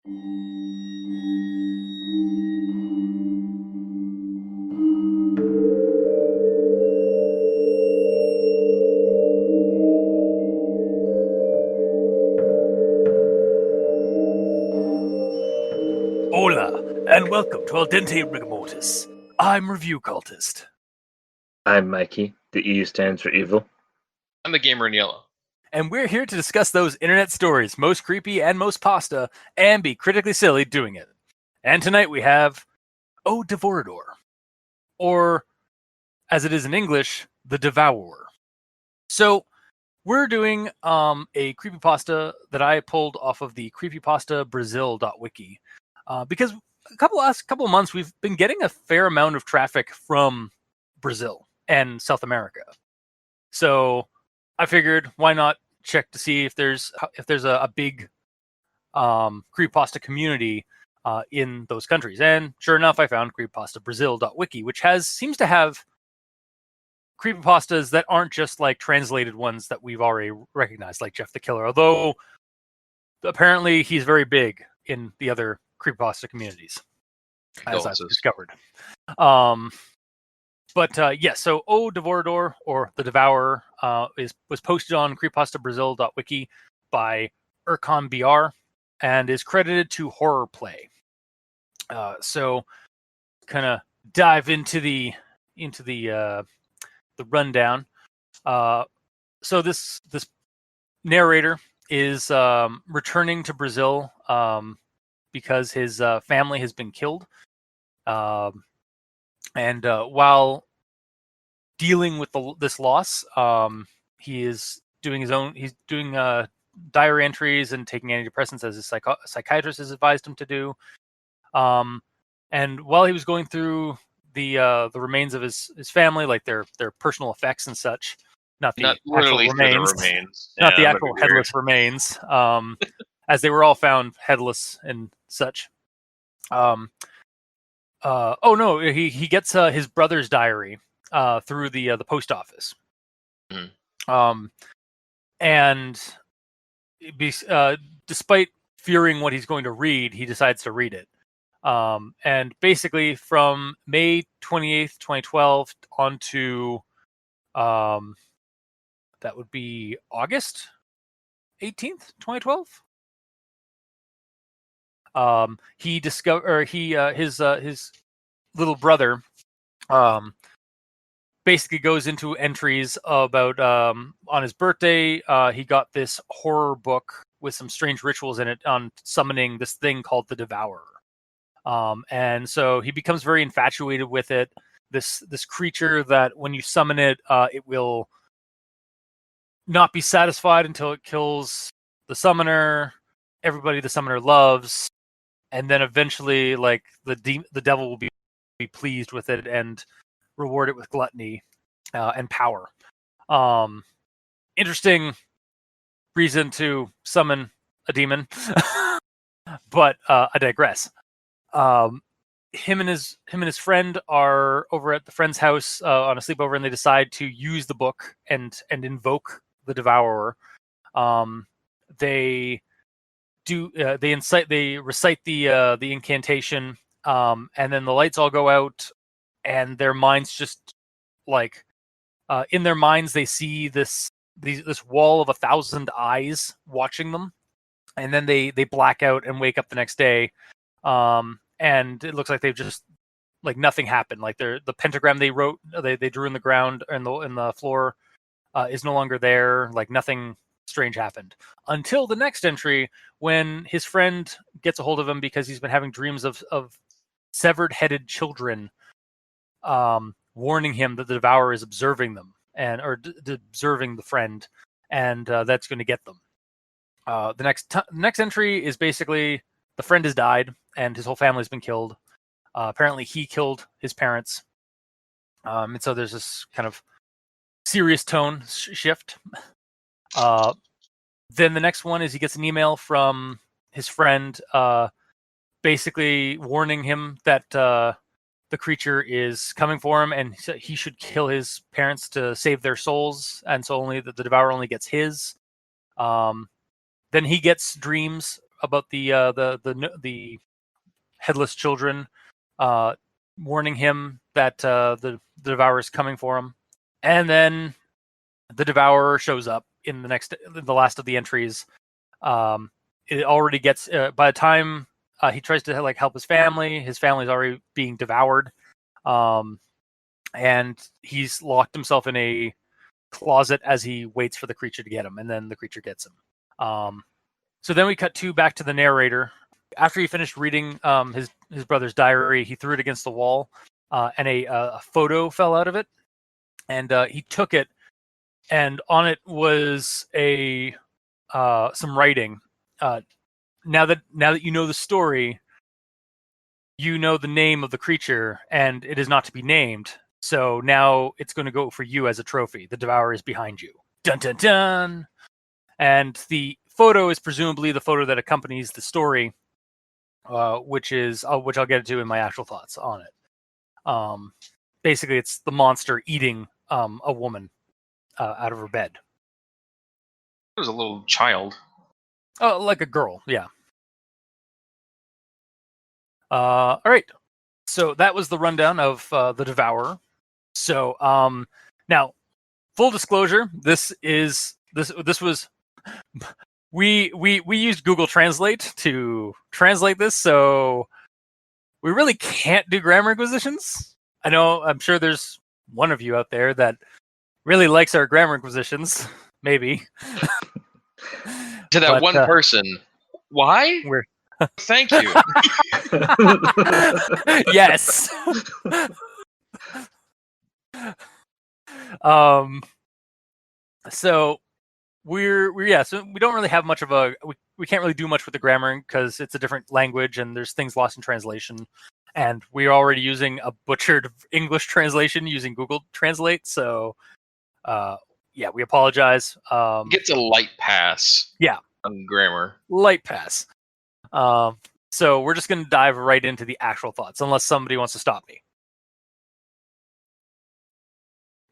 Hola, and welcome to Al Dente Rigamortis. I'm Review Cultist. I'm Mikey. The E stands for evil. I'm the gamer in yellow. And we're here to discuss those internet stories, most creepy and most pasta, and be critically silly doing it. And tonight we have Devorador, or as it is in English, the Devourer. So we're doing a creepypasta that I pulled off of the creepypastabrazil.wiki because last couple of months we've been getting a fair amount of traffic from Brazil and South America. So I figured, why not check to see if there's a big creepypasta community in those countries. And sure enough, I found creepypastabrazil.wiki, which seems to have creepypastas that aren't just like translated ones that we've already recognized, like Jeff the Killer, although apparently he's very big in the other creepypasta communities, as I've discovered. So Devorador, or the Devourer, was posted on creepypastabrazil.wiki by Erkan BR and is credited to HorrorPlay. So kind of dive into the rundown. So this narrator is returning to Brazil because his family has been killed. And while dealing with this loss, he's doing diary entries and taking antidepressants as his psychiatrist has advised him to do. And while he was going through the remains of his family, like their personal effects and such, not the actual remains, not the actual headless remains, as they were all found headless and such. He gets his brother's diary through the post office. And despite fearing what he's going to read, he decides to read it. And basically from May 28th, 2012 on to that would be August 18th, 2012. His little brother basically goes into entries about on his birthday he got this horror book with some strange rituals in it on summoning this thing called the Devourer. And so he becomes very infatuated with it. This creature that when you summon it, it will not be satisfied until it kills the summoner, everybody the summoner loves, and then eventually, like the devil will be pleased with it and reward it with gluttony and power. Interesting reason to summon a demon, but I digress. Him and his friend are over at the friend's house on a sleepover, and they decide to use the book and invoke the Devourer. They recite the incantation, and then the lights all go out, and their minds just like in their minds they see this wall of 1,000 eyes watching them, and then they black out and wake up the next day. And it looks like they've just like nothing happened. Like the pentagram they drew in the ground and in the floor is no longer there. Like nothing strange happened until the next entry, when his friend gets a hold of him because he's been having dreams of severed headed children, warning him that the Devourer is observing them or observing the friend, and that's going to get them. The next entry is basically the friend has died and his whole family's been killed. Apparently he killed his parents. And so there's this kind of serious tone shift. Then the next one is he gets an email from his friend basically warning him that the creature is coming for him and he should kill his parents to save their souls, and so only the Devourer only gets his. Then he gets dreams about the headless children, warning him that the Devourer is coming for him, and then the Devourer shows up in the last of the entries. It already gets by the time he tries to like help his family's already being devoured, and he's locked himself in a closet as he waits for the creature to get him, and then the creature gets him. So then we cut back to the narrator. After he finished reading his brother's diary, he threw it against the wall, and a photo fell out of it. And he took it, and on it was some writing. Now that you know the story, you know the name of the creature, and it is not to be named. So now it's going to go for you as a trophy. The Devourer is behind you. Dun dun dun. And the photo is presumably the photo that accompanies the story, which I'll get into in my actual thoughts on it. Basically, it's the monster eating a woman out of her bed. It was a little child. Oh, like a girl, yeah. All right. So that was the rundown of the Devourer. So now, full disclosure, this was we used Google Translate to translate this, so we really can't do grammar inquisitions. I'm sure there's one of you out there that really likes our grammar inquisitions, maybe. To that one person, why? Thank you. Yes. So so we don't really have much of we can't really do much with the grammar because it's a different language and there's things lost in translation, and we're already using a butchered English translation using Google Translate. So we apologize. Gets a light pass. Yeah. On grammar. Light pass. So we're just going to dive right into the actual thoughts, unless somebody wants to stop me.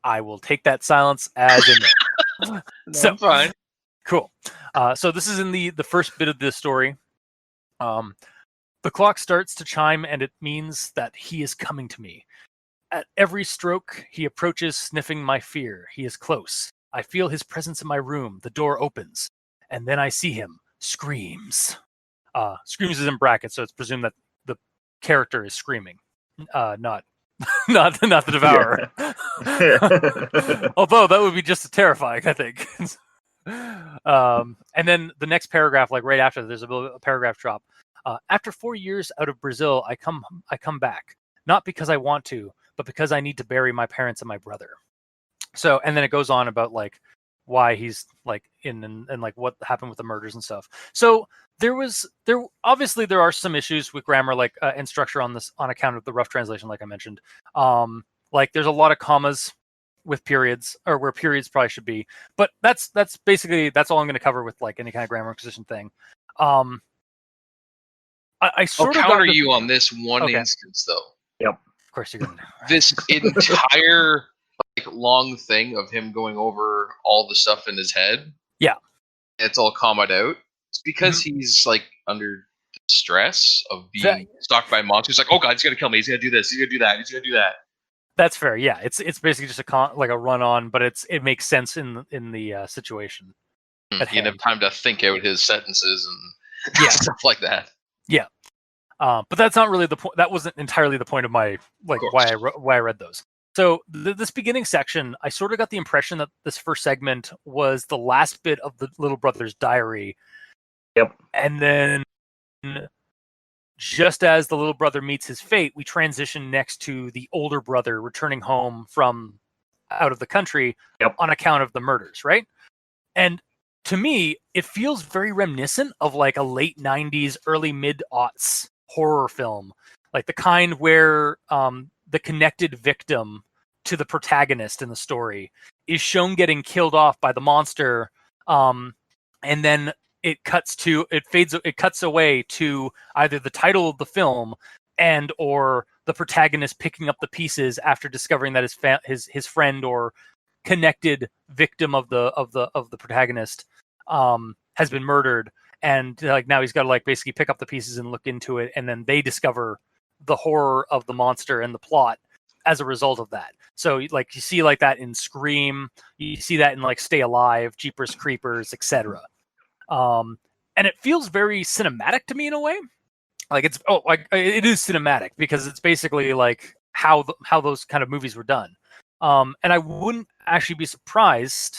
I will take that silence as a no. So fine. Cool. So this is in the first bit of this story. The clock starts to chime, and it means that he is coming to me. At every stroke, he approaches, sniffing my fear. He is close. I feel his presence in my room. The door opens, and then I see him. Screams. Screams is in brackets, so it's presumed that the character is screaming, not the Devourer. Yeah. Although that would be just as terrifying, I think. And then the next paragraph, like right after, there's a paragraph drop. After 4 years out of Brazil, I come back, not because I want to, but because I need to bury my parents and my brother. So, and then it goes on about like why he's like and like what happened with the murders and stuff. So there obviously there are some issues with grammar, like and structure on this on account of the rough translation, like I mentioned. Like there's a lot of commas with periods, or where periods probably should be. But that's basically all I'm going to cover with like any kind of grammar inquisition thing. I sort of counter you on this one instance, though. Yep. Of course you're going to. This entire long thing of him going over all the stuff in his head. Yeah. It's all commaed out. It's because he's like under stress of being stalked by monsters. Like, oh god, he's gonna kill me. He's gonna do this. He's gonna do that. He's gonna do that. That's fair. Yeah, it's basically just a run on, but it makes sense in the situation. He didn't have time to think out his sentences and stuff like that. Yeah. But that's not really the point. That wasn't entirely the point of my why I read those. So this beginning section, I sort of got the impression that this first segment was the last bit of the little brother's diary. Yep. And then just as the little brother meets his fate, we transition next to the older brother returning home from out of the country on account of the murders, right? And to me, it feels very reminiscent of like a late 90s, early mid-aughts horror film. Like the kind where the connected victim to the protagonist in the story is shown getting killed off by the monster, and then it cuts away to either the title of the film and or the protagonist picking up the pieces after discovering that his friend or connected victim of the protagonist has been murdered, and like now he's got to like basically pick up the pieces and look into it, and then they discover the horror of the monster and the plot as a result of that. So like you see like that in Scream, you see that in like Stay Alive, Jeepers Creepers, etc. And it feels very cinematic to me in a way. Like it is cinematic because it's basically like how those kind of movies were done. And I wouldn't actually be surprised.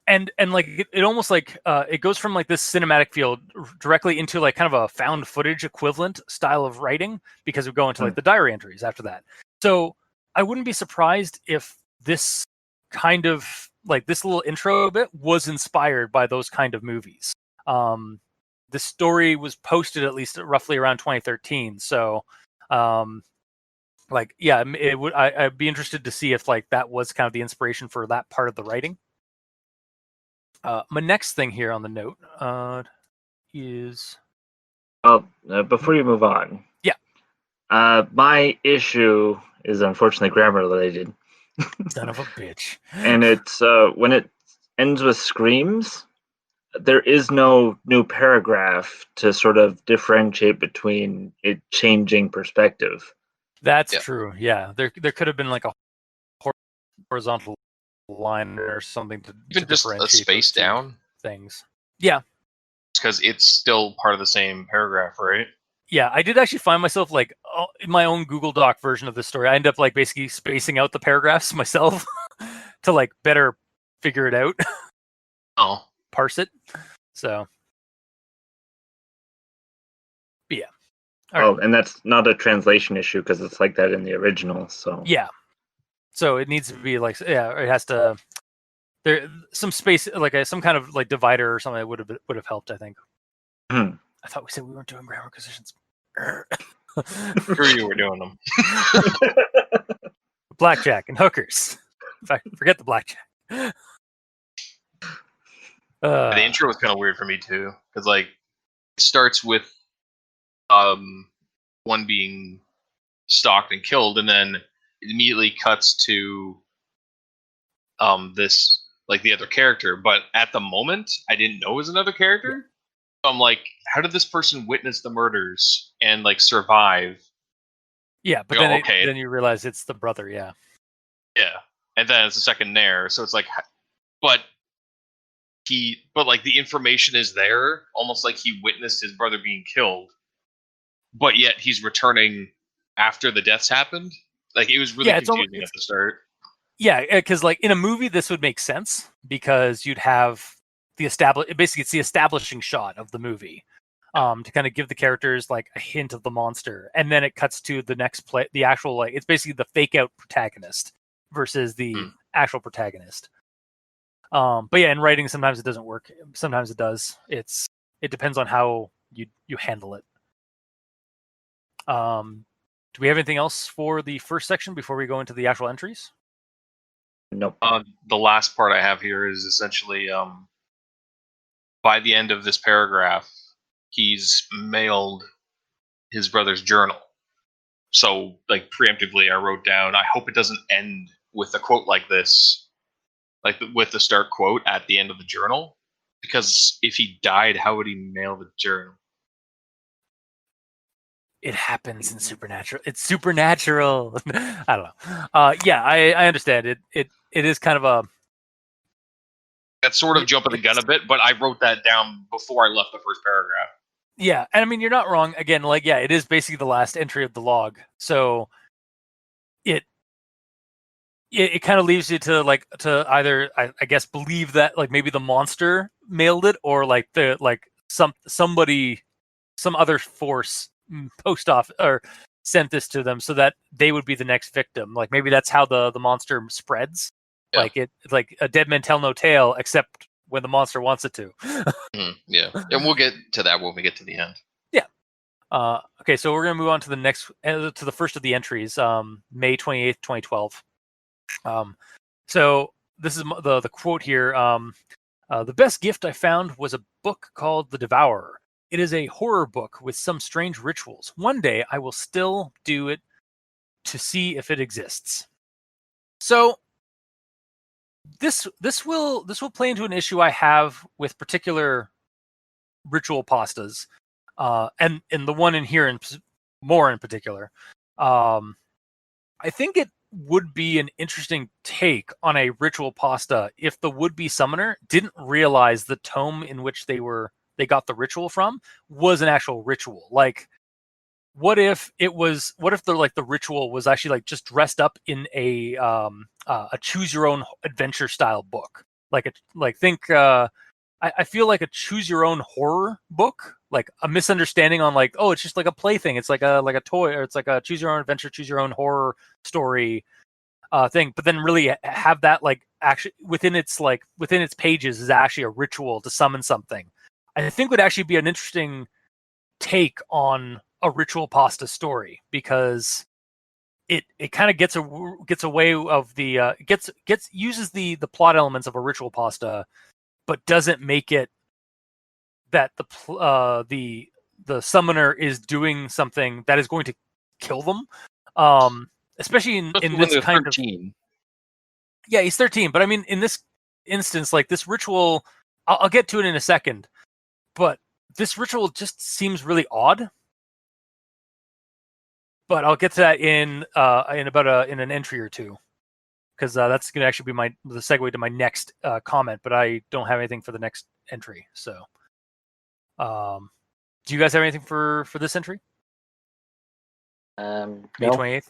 And like it almost like it goes from like this cinematic feel directly into like kind of a found footage equivalent style of writing, because we go into like the diary entries after that. So I wouldn't be surprised if this kind of like this little intro bit was inspired by those kind of movies. The story was posted at least roughly around 2013. So like yeah, it would I'd be interested to see if like that was kind of the inspiration for that part of the writing. My next thing here on the note is... Well, before you move on. Yeah. My issue is unfortunately grammar related. Son of a bitch. And it's when it ends with screams, there is no new paragraph to sort of differentiate between it changing perspective. That's true. Yeah. There could have been like a horizontal line or something to even just a space down things. Yeah, because it's still part of the same paragraph, right? Yeah, I did actually find myself like in my own Google Doc version of this story, I end up like basically spacing out the paragraphs myself to like better figure it out. Parse it. So but yeah. All right. And that's not a translation issue because it's like that in the original. So yeah. So it needs to be like, yeah, it has to, there some space, like some kind of like divider or something that would have helped, I think. I thought we said we weren't doing grammar acquisitions. Sure, you were doing them. Blackjack and hookers. In fact, forget the blackjack. The intro was kind of weird for me too, because like it starts with one being stalked and killed, and then it immediately cuts to this like the other character. But at the moment, I didn't know it was another character. Yeah. So I'm like, how did this person witness the murders and like survive? Yeah, but then you realize it's the brother. Yeah. Yeah, and then it's a second there, so it's like, but like the information is there, almost like he witnessed his brother being killed, but yet he's returning after the deaths happened. Like it was really confusing at the start. Yeah, because like in a movie, this would make sense because you'd have basically it's the establishing shot of the movie, to kind of give the characters like a hint of the monster, and then it cuts to the next play, the actual like it's basically the fake out protagonist versus the actual protagonist. But yeah, in writing, sometimes it doesn't work. Sometimes it does. It depends on how you handle it. Do we have anything else for the first section before we go into the actual entries? Nope. The last part I have here is essentially by the end of this paragraph, he's mailed his brother's journal. So, like preemptively, I wrote down, I hope it doesn't end with a quote like this, like with the start quote at the end of the journal, because if he died, how would he mail the journal? It happens in Supernatural. It's supernatural. I don't know. Yeah, I understand it. It is kind of a... That's sort of jumping the gun a bit, but I wrote that down before I left the first paragraph. Yeah, and I mean, you're not wrong. Again, like, yeah, it is basically the last entry of the log. So it kind of leaves you to like to either I guess believe that like maybe the monster mailed it, or like some other force post off or sent this to them so that they would be the next victim. Like maybe that's how the monster spreads. Yeah. Like it's like a dead man tell no tale, except when the monster wants it to. Yeah, and we'll get to that when we get to the end. Yeah. Okay, so we're gonna move on to the next to the first of the entries, May 28th, 2012. So this is the quote here. The best gift I found was a book called The Devourer. It is a horror book with some strange rituals. One day I will still do it to see if it exists. So this will play into an issue I have with particular ritual pastas, and the one in here more in particular, I think it would be an interesting take on a ritual pasta if the would-be summoner didn't realize the tome in which they got the ritual from was an actual ritual. Like, what if the ritual was actually like just dressed up in a choose your own adventure style book, I feel like a choose your own horror book, like a misunderstanding on like, oh, it's just like a plaything, it's like a toy, or it's like a choose your own adventure, choose your own horror story thing, but then really have that like actually within its pages is actually a ritual to summon something. I think would actually be an interesting take on a ritual pasta story, because it kind of gets away of the uses the plot elements of a ritual pasta, but doesn't make it that the summoner is doing something that is going to kill them. Especially in this kind 13. Of... Yeah, he's 13, but I mean, in this instance, like this ritual, I'll get to it in a second, but this ritual just seems really odd. But I'll get to that in an entry or two, because that's going to actually be the segue to my next comment, but I don't have anything for the next entry. So, do you guys have anything for this entry? May 28th?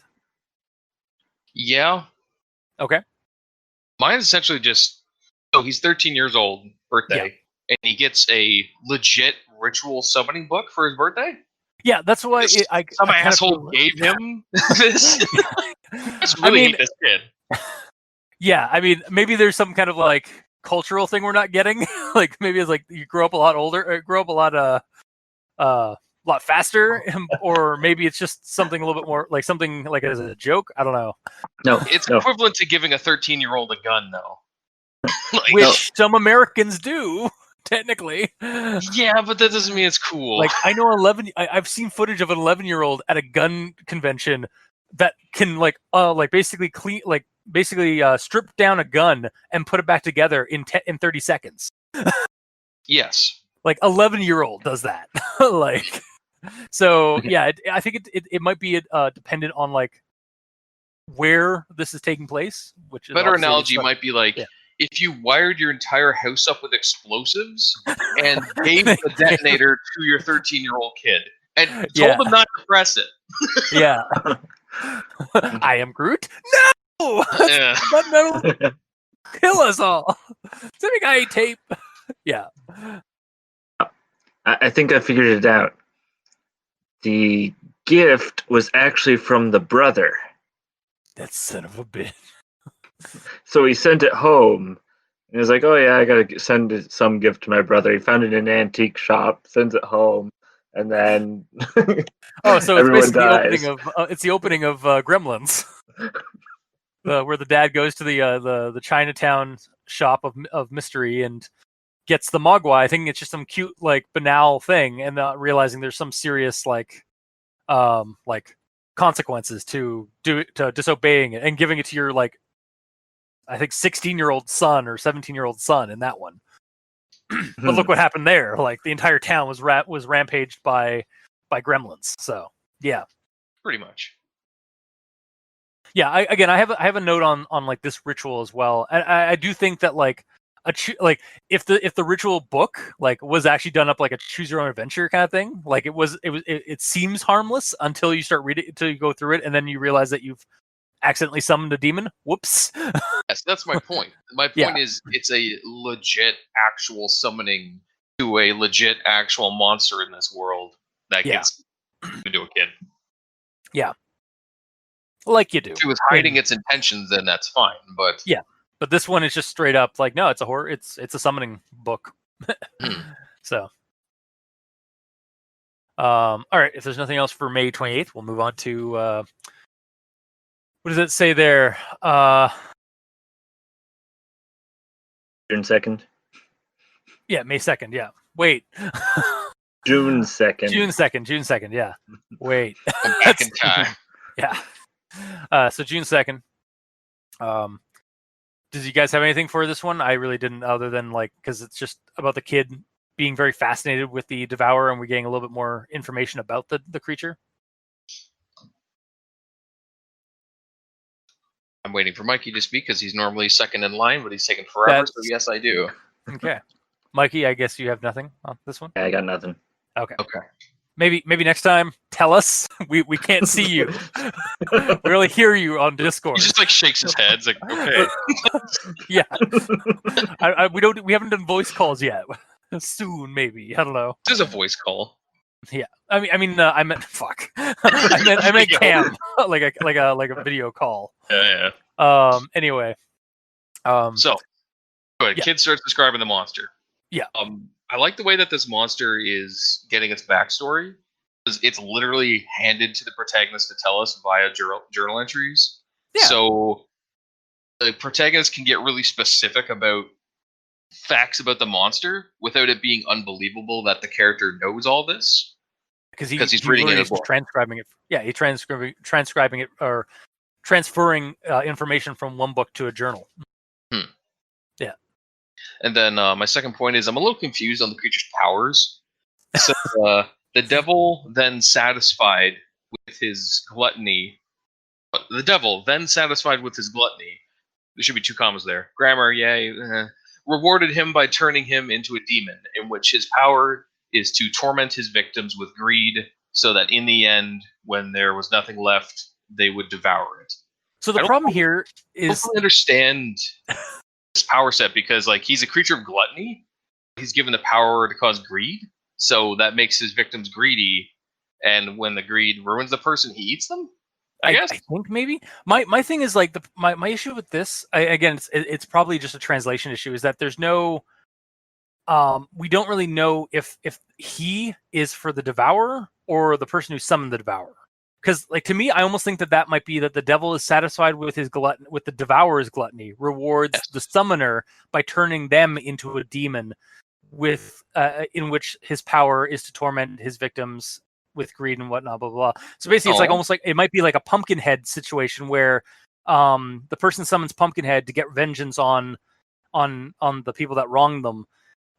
Yeah. Okay. Mine's essentially just, so he's 13 years old, birthday, and he gets a legit ritual summoning book for his birthday? Yeah, that's why some asshole gave him this. I really hate this kid. Yeah, I mean, maybe there's some kind of like cultural thing we're not getting. Like maybe it's like you grow up a lot older, or grow up a lot faster, or maybe it's just something a little bit more like something like as a joke. I don't know. No, it's equivalent to giving a 13-year-old a gun, though. Which some Americans do. Technically, yeah, but that doesn't mean it's cool. Like I know I've seen footage of an 11-year-old at a gun convention that can basically strip down a gun and put it back together in 30 seconds. Yes, like 11-year-old does that. Like, so yeah, I think it might be dependent on like where this is taking place. Which is better analogy might be like. Yeah. If you wired your entire house up with explosives and gave the detonator to your 13-year-old kid and told him not to press it. Yeah. I am Groot? No! That metal kill us all. Send guy tape. Yeah. I think I figured it out. The gift was actually from the brother. That son of a bitch. So he sent it home. And he was like, oh, yeah, I got to send some gift to my brother. He found it in an antique shop, sends it home, and then oh, so it's basically dies. the opening of Gremlins, where the dad goes to the Chinatown shop of mystery and gets the Mogwai. I think it's just some cute, like, banal thing, and not realizing there's some serious, like consequences to disobeying it and giving it to your, like, I think 16-year-old son or 17-year-old son in that one. But look what happened there. Like the entire town was rampaged by gremlins. So yeah, pretty much. Yeah, I have a note on like this ritual as well. And I do think that like if the ritual book like was actually done up like a choose your own adventure kind of thing, like it seems harmless until you start reading, until you go through it, and then you realize that you've accidentally summoned a demon. Whoops. Yes, that's my point. My point is it's a legit actual summoning to a legit actual monster in this world that gets into a kid. Yeah. Like you do. If it was hiding its intentions, then that's fine. But yeah. But this one is just straight up like, no, it's a horror. It's a summoning book. So, all right. If there's nothing else for May 28th, we'll move on to what does it say there? June 2nd. Yeah, May 2nd. Yeah. Wait. June 2nd. June 2nd. Yeah. Wait. I'm back in time. Yeah. So June 2nd. Does you guys have anything for this one? I really didn't, other than like, because it's just about the kid being very fascinated with the Devourer, and we're getting a little bit more information about the creature. I'm waiting for Mikey to speak because he's normally second in line, but he's taking forever. So yes, I do. Okay, Mikey, I guess you have nothing on this one. Yeah, I got nothing. Okay. Okay. Maybe next time, tell us. We can't see you. We only hear you on Discord. He just like shakes his head. It's like, okay. Yeah. We haven't done voice calls yet. Soon, maybe. I don't know. This is a voice call. Yeah. I meant fuck. I meant cam, like a video call. Yeah. Anyway. So, go ahead. Yeah. Kid starts describing the monster. Yeah. I like the way that this monster is getting its backstory, because it's literally handed to the protagonist to tell us via journal entries. Yeah. So the protagonist can get really specific about facts about the monster without it being unbelievable that the character knows all this. Because he's reading it as well. Transcribing it. Yeah, he's transcribing it or transferring information from one book to a journal. Yeah. And then my second point is I'm a little confused on the creature's powers. So the devil then satisfied with his gluttony. The devil then satisfied with his gluttony. There should be 2 commas there. Grammar, yay. Rewarded him by turning him into a demon, in which his power is to torment his victims with greed, so that in the end, when there was nothing left, they would devour it. So the problem here is I don't really understand this power set, because like he's a creature of gluttony. He's given the power to cause greed, so that makes his victims greedy, and when the greed ruins the person, he eats them. I guess. I think maybe my thing is like my issue with this again, it's probably just a translation issue, is that there's no we don't really know if he is for the Devourer or the person who summoned the Devourer. Because, like, to me, I almost think that might be that the devil is satisfied with his with the Devourer's gluttony, rewards the summoner by turning them into a demon, with in which his power is to torment his victims with greed and whatnot, blah blah blah. So basically, it's like almost like it might be like a Pumpkinhead situation where the person summons Pumpkinhead to get vengeance on the people that wronged them,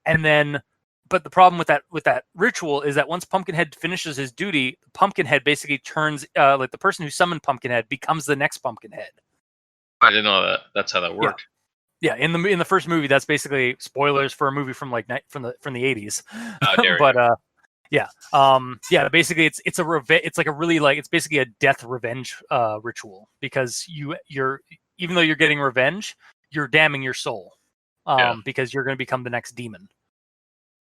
and then. But the problem with that ritual is that once Pumpkinhead finishes his duty, Pumpkinhead basically turns like the person who summoned Pumpkinhead becomes the next Pumpkinhead. I didn't know that. That's how that worked. Yeah, in the first movie, that's basically spoilers for a movie from like from the 80s. Basically it's it's basically a death revenge ritual, because you're even though you're getting revenge, you're damning your soul because you're going to become the next demon.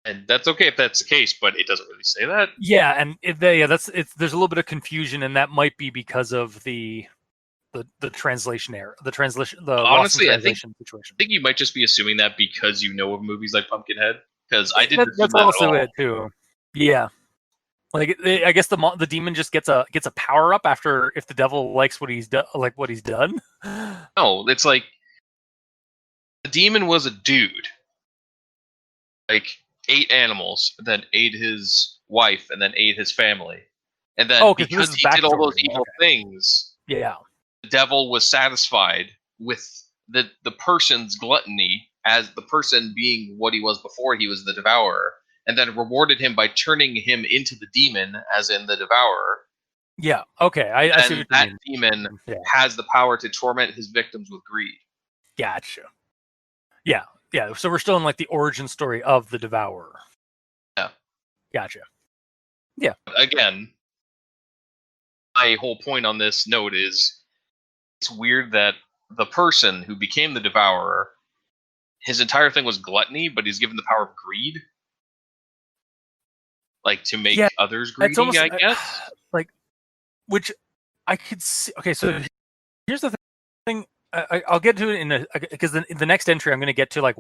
And that's okay if that's the case, but it doesn't really say that. Yeah, and there's a little bit of confusion, and that might be because of the translation error, honestly, translation situation. I think you might just be assuming that because you know of movies like Pumpkinhead, because I didn't. That's also it too. Yeah, like I guess the demon just gets a power up after if the devil likes what he's done, No, it's like the demon was a dude, like. 8 animals, then ate his wife, and then ate his family. And then because he did all those evil things, the devil was satisfied with the person's gluttony, as the person being what he was before he was the Devourer, and then rewarded him by turning him into the demon, as in the Devourer. Yeah, okay. I see what that you mean. demon has the power to torment his victims with greed. Gotcha. Yeah. Yeah, so we're still in like the origin story of the Devourer. Yeah. Gotcha. Yeah. Again, my whole point on this note is it's weird that the person who became the Devourer, his entire thing was gluttony, but he's given the power of greed. Like to make others greedy, almost, I guess. Like, which I could see. Okay, so here's the thing. I'll get to it because in the next entry I'm going to get to like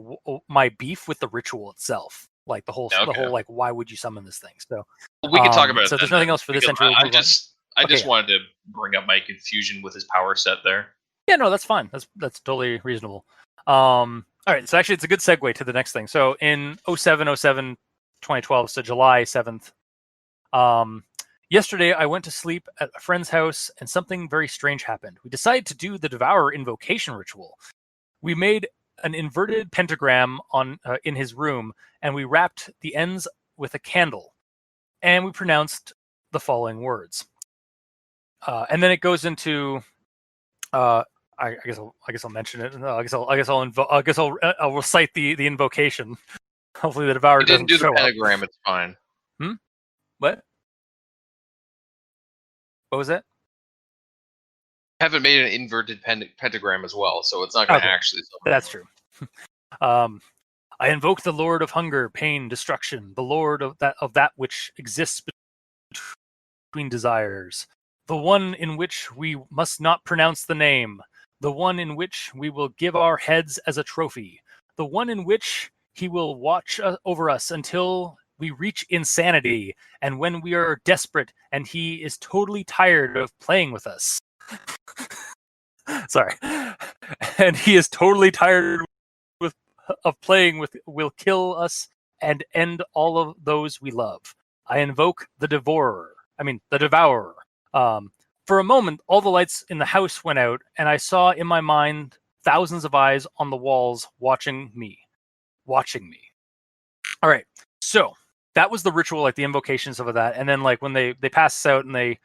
my beef with the ritual itself, like the whole like why would you summon this thing? So we can talk about it. So there's nothing else for this entry. I just wanted to bring up my confusion with his power set there. Yeah, no, that's fine. That's totally reasonable. All right, so actually it's a good segue to the next thing. So in 07/07/2012, so July 7th, yesterday, I went to sleep at a friend's house, and something very strange happened. We decided to do the Devourer invocation ritual. We made an inverted pentagram on in his room, and we wrapped the ends with a candle, and we pronounced the following words. And then it goes into. I guess I'll mention it. I guess I'll recite the invocation. Hopefully the Devourer You didn't doesn't do the show up. pentagram. It's fine. What? What was that? Haven't made an inverted pentagram as well, so it's not going to actually. That's true. I invoke the Lord of hunger, pain, destruction, the Lord of that which exists between desires, the one in which we must not pronounce the name, the one in which we will give our heads as a trophy, the one in which he will watch over us until we reach insanity, and when we are desperate and he is totally tired of playing with us. Sorry. And he is totally tired of playing with, will kill us and end all of those we love. I invoke the Devourer. For a moment, all the lights in the house went out, and I saw in my mind thousands of eyes on the walls watching me. All right, so that was the ritual, like the invocations of that, and then like when they pass us out and they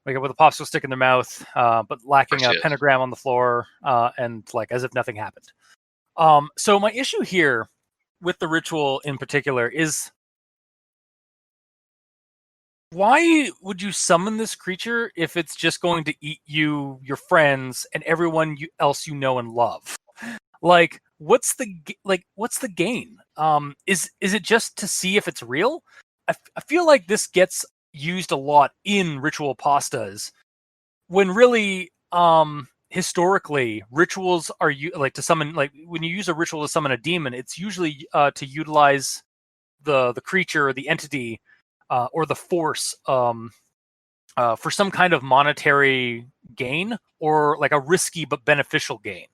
wake up with a popsicle stick in their mouth, but lacking a pentagram on the floor, and like as if nothing happened. So my issue here with the ritual in particular is, why would you summon this creature if it's just going to eat you, your friends, and everyone else you know and love? Like, what's the gain? Is it just to see if it's real? I feel like this gets used a lot in ritual pastas, when really, historically, rituals are like to summon. Like when you use a ritual to summon a demon, it's usually to utilize the creature or the entity. Or the force for some kind of monetary gain, or like a risky but beneficial gain.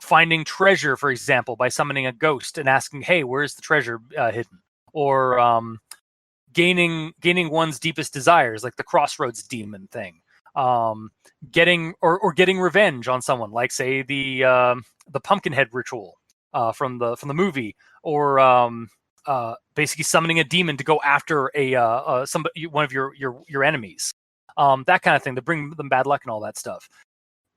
Finding treasure, for example, by summoning a ghost and asking, "Hey, where's the treasure hidden?" Or gaining one's deepest desires, like the Crossroads demon thing. Getting revenge on someone, like say the Pumpkinhead ritual from the movie, or basically summoning a demon to go after one of your enemies, that kind of thing, to bring them bad luck and all that stuff.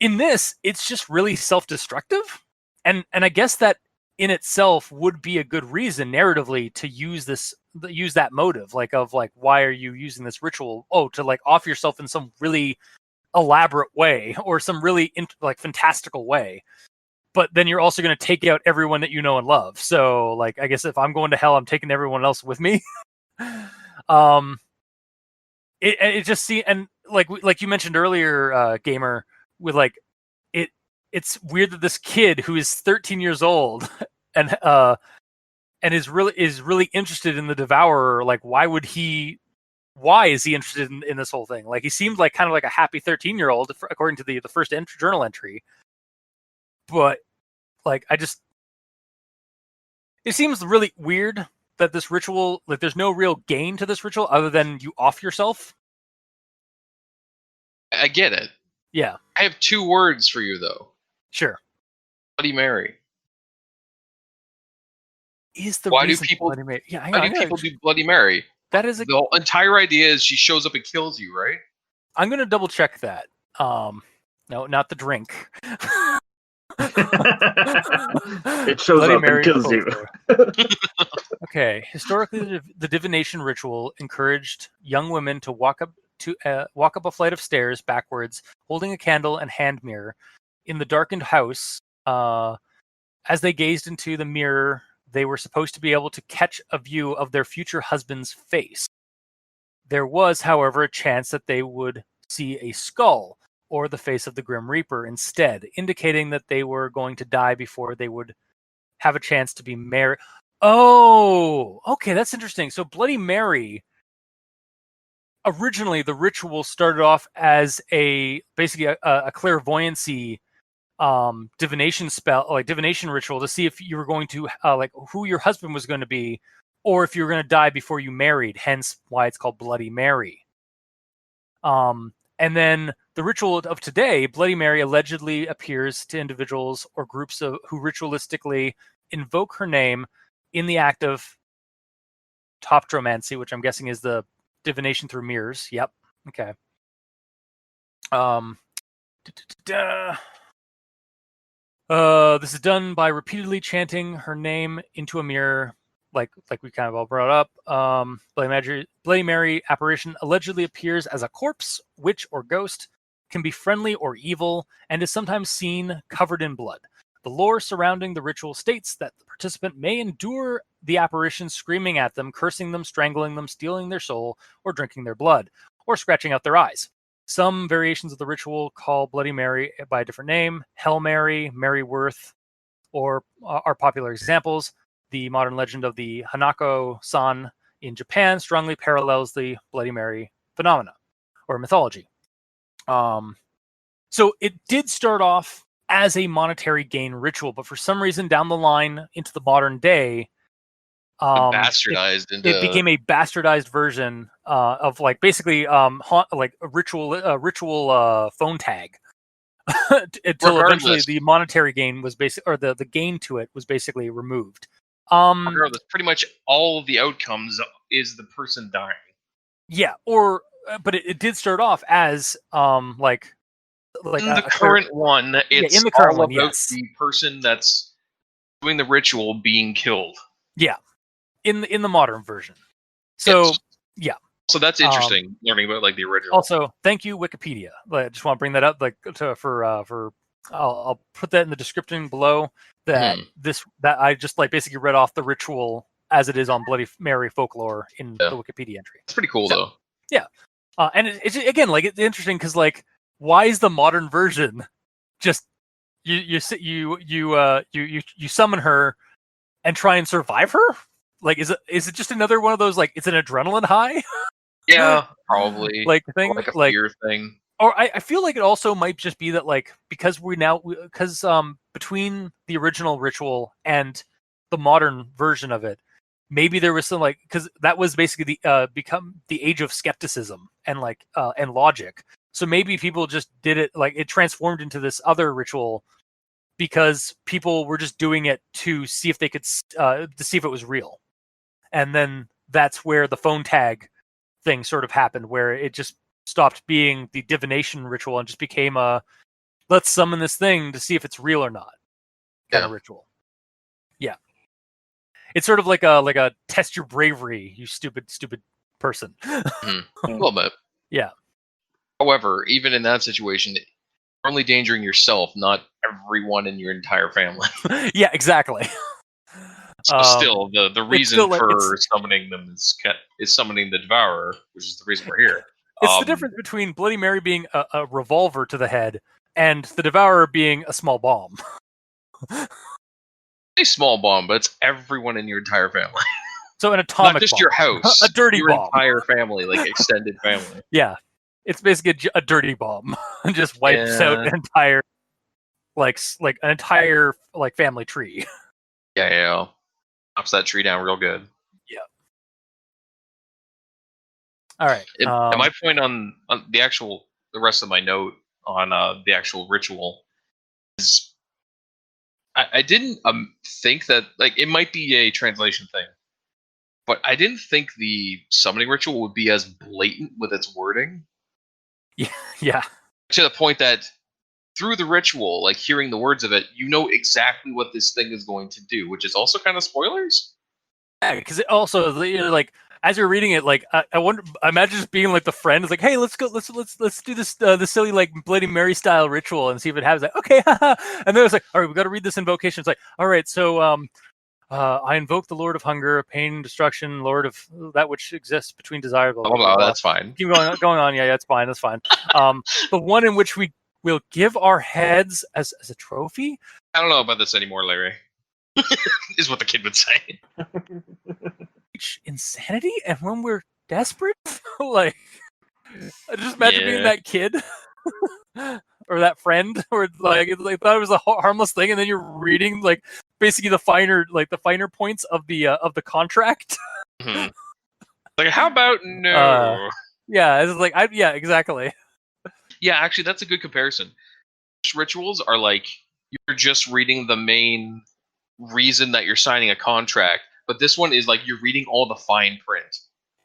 In this, it's just really self-destructive, and I guess that in itself would be a good reason narratively to use that motive, like why are you using this ritual? Oh, to like off yourself in some really elaborate way, or some really fantastical way. But then you're also going to take out everyone that you know and love. So, like, I guess if I'm going to hell, I'm taking everyone else with me. It just see, and like you mentioned earlier, Gamer, with like it's weird that this kid who is 13 years old and is really interested in the Devourer. Like, why is he interested in this whole thing? Like, he seemed like kind of like a happy 13-year-old, according to the first journal entry. But like, it seems really weird that this ritual, like, there's no real gain to this ritual other than you off yourself. I get it. Yeah. I have 2 words for you though. Sure. Bloody Mary. Is the why reason do people Bloody Mary? Yeah, why do people do Bloody Mary? That is the entire idea is she shows up and kills you, right? I'm gonna double check that. No, not the drink. It shows Bloody up Mary and kills you. Okay. Historically, the divination ritual encouraged young women to walk up a flight of stairs backwards, holding a candle and hand mirror in the darkened house. As they gazed into the mirror, they were supposed to be able to catch a view of their future husband's face. There was, however, a chance that they would see a skull or the face of the Grim Reaper instead, indicating that they were going to die before they would have a chance to be married. Oh, okay, that's interesting. So Bloody Mary, originally the ritual started off as basically a clairvoyancy divination spell, like divination ritual, to see if you were going to like who your husband was going to be, or if you were going to die before you married, hence why it's called Bloody Mary. And then the ritual of today, Bloody Mary allegedly appears to individuals or groups who ritualistically invoke her name in the act of toptromancy, which I'm guessing is the divination through mirrors. Yep. Okay. This is done by repeatedly chanting her name into a mirror, like we kind of all brought up. Bloody Mary apparition allegedly appears as a corpse, witch, or ghost, can be friendly or evil, and is sometimes seen covered in blood. The lore surrounding the ritual states that the participant may endure the apparition screaming at them, cursing them, strangling them, stealing their soul, or drinking their blood, or scratching out their eyes. Some variations of the ritual call Bloody Mary by a different name. Hell Mary, Mary Worth, or are popular examples. The modern legend of the Hanako-san in Japan strongly parallels the Bloody Mary phenomena or mythology. So it did start off as a monetary gain ritual, but for some reason down the line into the modern day, it became a bastardized version of like basically like a ritual phone tag until eventually the monetary gain was or the gain to it was basically removed. Regardless, pretty much all of the outcomes is the person dying. Yeah, but it did start off as like in the current one, it's in the current all one, about yes. the person that's doing the ritual being killed. Yeah, in the modern version. So yeah. So that's interesting learning about like the original. Also, thank you Wikipedia. I just want to bring that up, like for I'll put that in the description below. That that I just like basically read off the ritual as it is on Bloody Mary folklore in the Wikipedia entry. It's pretty cool though. Yeah, and it's again like it's interesting because like why is the modern version just you summon her and try and survive her? Like is it just another one of those like it's an adrenaline high? Yeah, probably like thing, like a fear thing. Or I feel like it also might just be that like because between the original ritual and the modern version of it, maybe there was some like because that was basically the become the age of skepticism and like and logic. So maybe people just did it like it transformed into this other ritual because people were just doing it to see if they could to see if it was real, and then that's where the phone tag thing sort of happened, where it just stopped being the divination ritual and just became a let's summon this thing to see if it's real or not kind of ritual. Yeah, it's sort of like a test your bravery, you stupid person. A little bit. Yeah. However, even in that situation, you're only endangering yourself, not everyone in your entire family. Yeah, exactly. So still, the reason for summoning them is summoning the Devourer, which is the reason we're here. It's the difference between Bloody Mary being a revolver to the head and the Devourer being a small bomb. A small bomb, but it's everyone in your entire family. So an atomic Not just bomb. your house. A dirty your bomb. Entire family, like extended family. Yeah. It's basically a dirty bomb. And just wipes out an entire like an entire like family tree. Yeah. Chops that tree down real good. Yeah. All right. And my point on the rest of my note on the actual ritual is I didn't think that like it might be a translation thing, but I didn't think the summoning ritual would be as blatant with its wording. Yeah. To the point that through the ritual, like hearing the words of it, you know exactly what this thing is going to do, which is also kind of spoilers. Yeah, because it also like as you're reading it, like I wonder, I imagine just being like the friend is like, hey, let's do this the silly like Bloody Mary style ritual and see if it has like okay, and then it's like, all right, we got to read this invocation. It's like, all right, so I invoke the Lord of Hunger, Pain, and Destruction, Lord of that which exists between desires. That's fine. Keep going on. Yeah, that's fine. That's fine. The one in which we will give our heads as a trophy. I don't know about this anymore, Larry. Is what the kid would say. Insanity, and when we're desperate, like I just imagine being that kid or that friend, or like thought it was a harmless thing, and then you're reading like basically the finer points of the contract. Mm-hmm. Like, how about no? Yeah, it's like exactly. Yeah, actually, that's a good comparison. Rituals are like you're just reading the main reason that you're signing a contract, but this one is like you're reading all the fine print.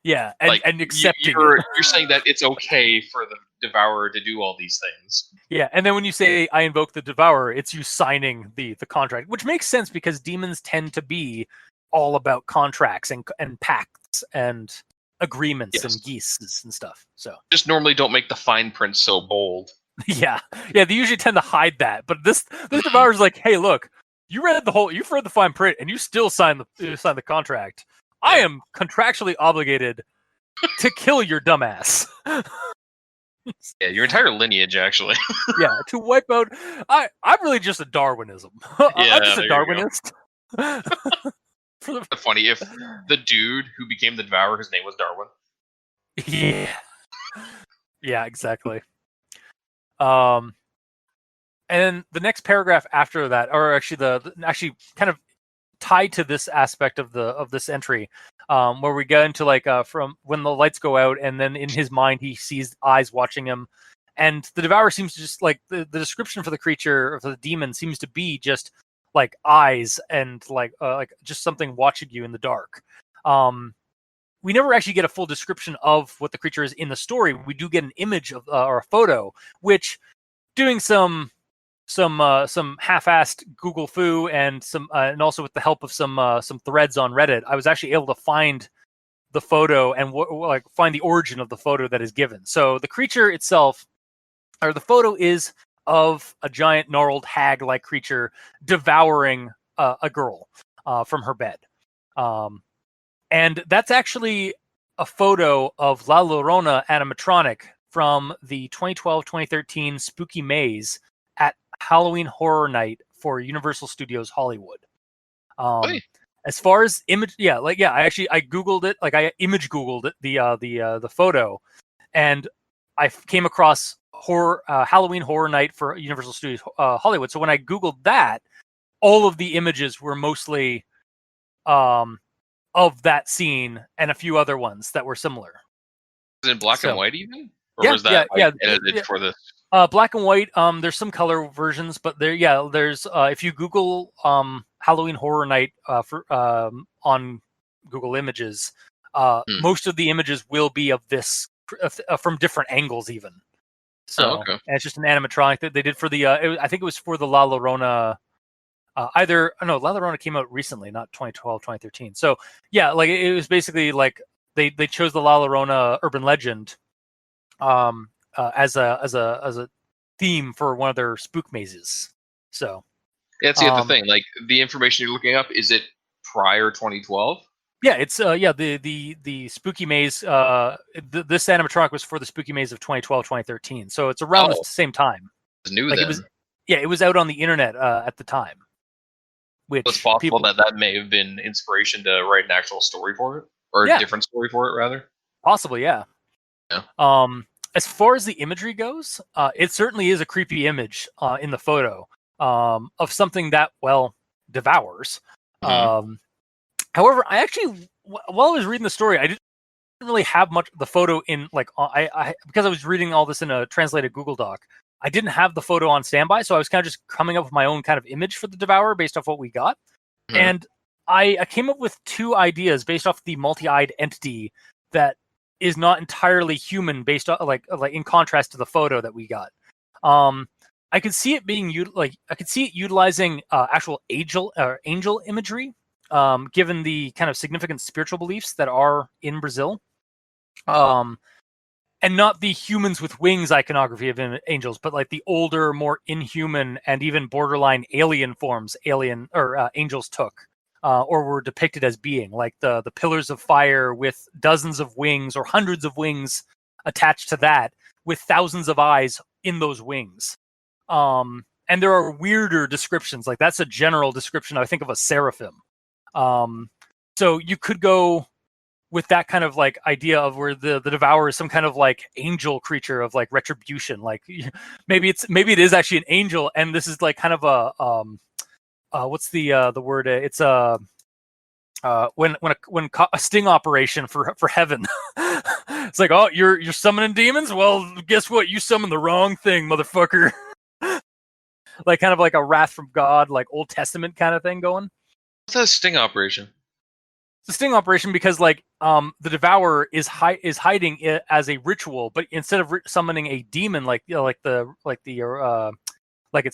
Yeah, Like and accepting you're it. you're saying that it's okay for the Devourer to do all these things. Yeah, and then when you say I invoke the Devourer, it's you signing the contract, which makes sense because demons tend to be all about contracts and pacts and agreements and Yes. geases and stuff. So Just normally don't make the fine print so bold. yeah, they usually tend to hide that, but this Devourer's like, hey, look, you've read the fine print, and you still sign the contract. I am contractually obligated to kill your dumbass. Yeah, your entire lineage, actually. Yeah, to wipe out. I'm really just a Darwinism. I'm just a there you go. Darwinist. Funny if the dude who became the Devourer, his name was Darwin. Yeah, exactly. And the next paragraph after that, or actually actually kind of tied to this aspect of this entry, where we get into like from when the lights go out, and then in his mind he sees eyes watching him, and the Devourer seems to just like the description for the creature or for the demon seems to be just like eyes and like just something watching you in the dark. We never actually get a full description of what the creature is in the story. We do get an image of or a photo, which doing some half-assed Google foo and and also with the help of some threads on Reddit, I was actually able to find the photo and find the origin of the photo that is given. So the creature itself, or the photo, is of a giant gnarled hag-like creature devouring a girl from her bed, and that's actually a photo of La Llorona animatronic from the 2012-2013 Spooky Maze at Halloween Horror Night for Universal Studios Hollywood. As far as image, I googled it, like I image googled it, the photo, and I came across Halloween Horror Night for Universal Studios Hollywood. So when I googled that, all of the images were mostly of that scene and a few other ones that were similar. Is it black and white even? Or was that edited for this? Black and white. There's some color versions, but there's if you Google Halloween Horror Night on Google Images, most of the images will be of this from different angles even. So okay. And it's just an animatronic that they did for the I think it was for the La Llorona. La Llorona came out recently, not 2012, 2013. So yeah, like it was basically like they chose the La Llorona urban legend as a theme for one of their spook mazes. So that's the other thing. Like the information you're looking up, is it prior 2012? Yeah, it's the Spooky Maze. This animatronic was for the Spooky Maze of 2012, 2013. So it's around the same time. It's new then. It was out on the internet at the time. Which it's possible that may have been inspiration to write an actual story for it, or a different story for it, rather. Possibly, yeah. As far as the imagery goes, it certainly is a creepy image in the photo of something that devours. Mm-hmm. However, I actually, while I was reading the story, I didn't really have much the photo in because I was reading all this in a translated Google Doc. I didn't have the photo on standby, so I was kind of just coming up with my own kind of image for the Devourer based off what we got. Mm-hmm. And I came up with two ideas based off the multi-eyed entity that is not entirely human, based on like in contrast to the photo that we got. I could see it being utilizing actual angel imagery, given the kind of significant spiritual beliefs that are in Brazil. And not the humans with wings iconography of angels, but like the older, more inhuman and even borderline alien forms angels took or were depicted as being, like the pillars of fire with dozens of wings or hundreds of wings attached to that, with thousands of eyes in those wings. And there are weirder descriptions, like that's a general description, I think, of a seraphim. So you could go with that kind of like idea of where the Devourer is some kind of like angel creature of like retribution. Like maybe it is actually an angel, and this is like kind of a what's the word? It's a sting operation for heaven. It's like, oh, you're summoning demons. Well, guess what? You summoned the wrong thing, motherfucker. Like kind of like a wrath from God, like Old Testament kind of thing going. What's a sting operation? It's a sting operation because like the Devourer is hiding it as a ritual, but instead of summoning a demon like it's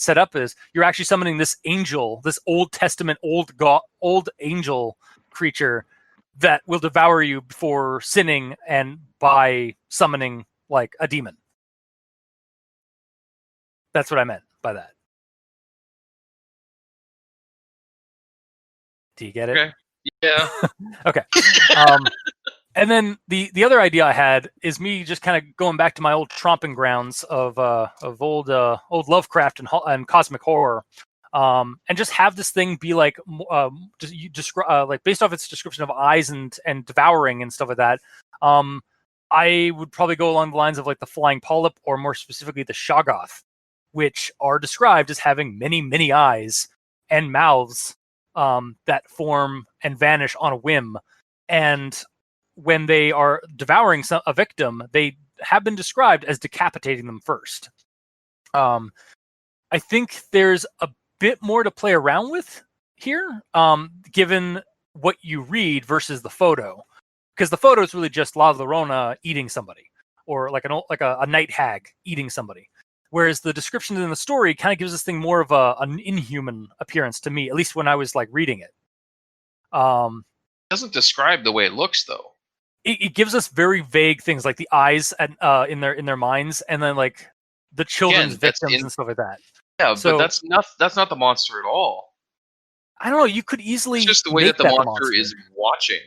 set up as, you're actually summoning this angel, this Old Testament old angel creature that will devour you before sinning and by summoning like a demon. That's what I meant by that. Do you get it? Okay. Yeah. Okay. And then the other idea I had is me just kind of going back to my old tromping grounds of old Lovecraft and cosmic horror, and just have this thing be like like based off its description of eyes and devouring and stuff like that. I would probably go along the lines of like the flying polyp, or more specifically the Shoggoth, which are described as having many eyes and mouths that form and vanish on a whim. And when they are devouring a victim, they have been described as decapitating them first. I think there's a bit more to play around with here, given what you read versus the photo, because the photo is really just La Llorona eating somebody, or like a night hag eating somebody. Whereas the description in the story kind of gives this thing more of an inhuman appearance to me, at least when I was like reading it. It doesn't describe the way it looks, though. It gives us very vague things like the eyes in their minds, and then like the children's victims and stuff like that. Yeah, so, but that's not the monster at all. I don't know. You could easily. It's just the way that the monster is watching.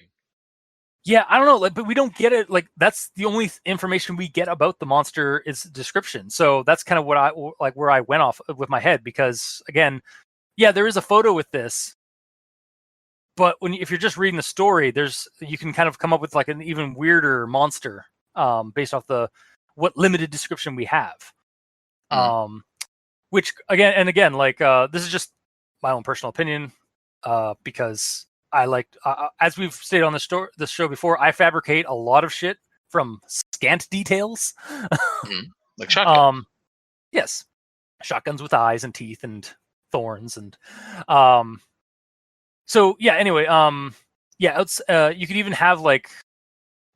Yeah, I don't know, like, but we don't get it. Like, that's the only information we get about the monster is description. So that's kind of what I like, where I went off with my head, because again, yeah, there is a photo with this, but if you're just reading the story, you can kind of come up with like an even weirder monster based off what limited description we have. Which again, like this is just my own personal opinion, because I like, as we've stated on the show before, I fabricate a lot of shit from scant details. Like shotguns. Yes. Shotguns with eyes and teeth and thorns. And so, yeah, anyway, it's, you could even have like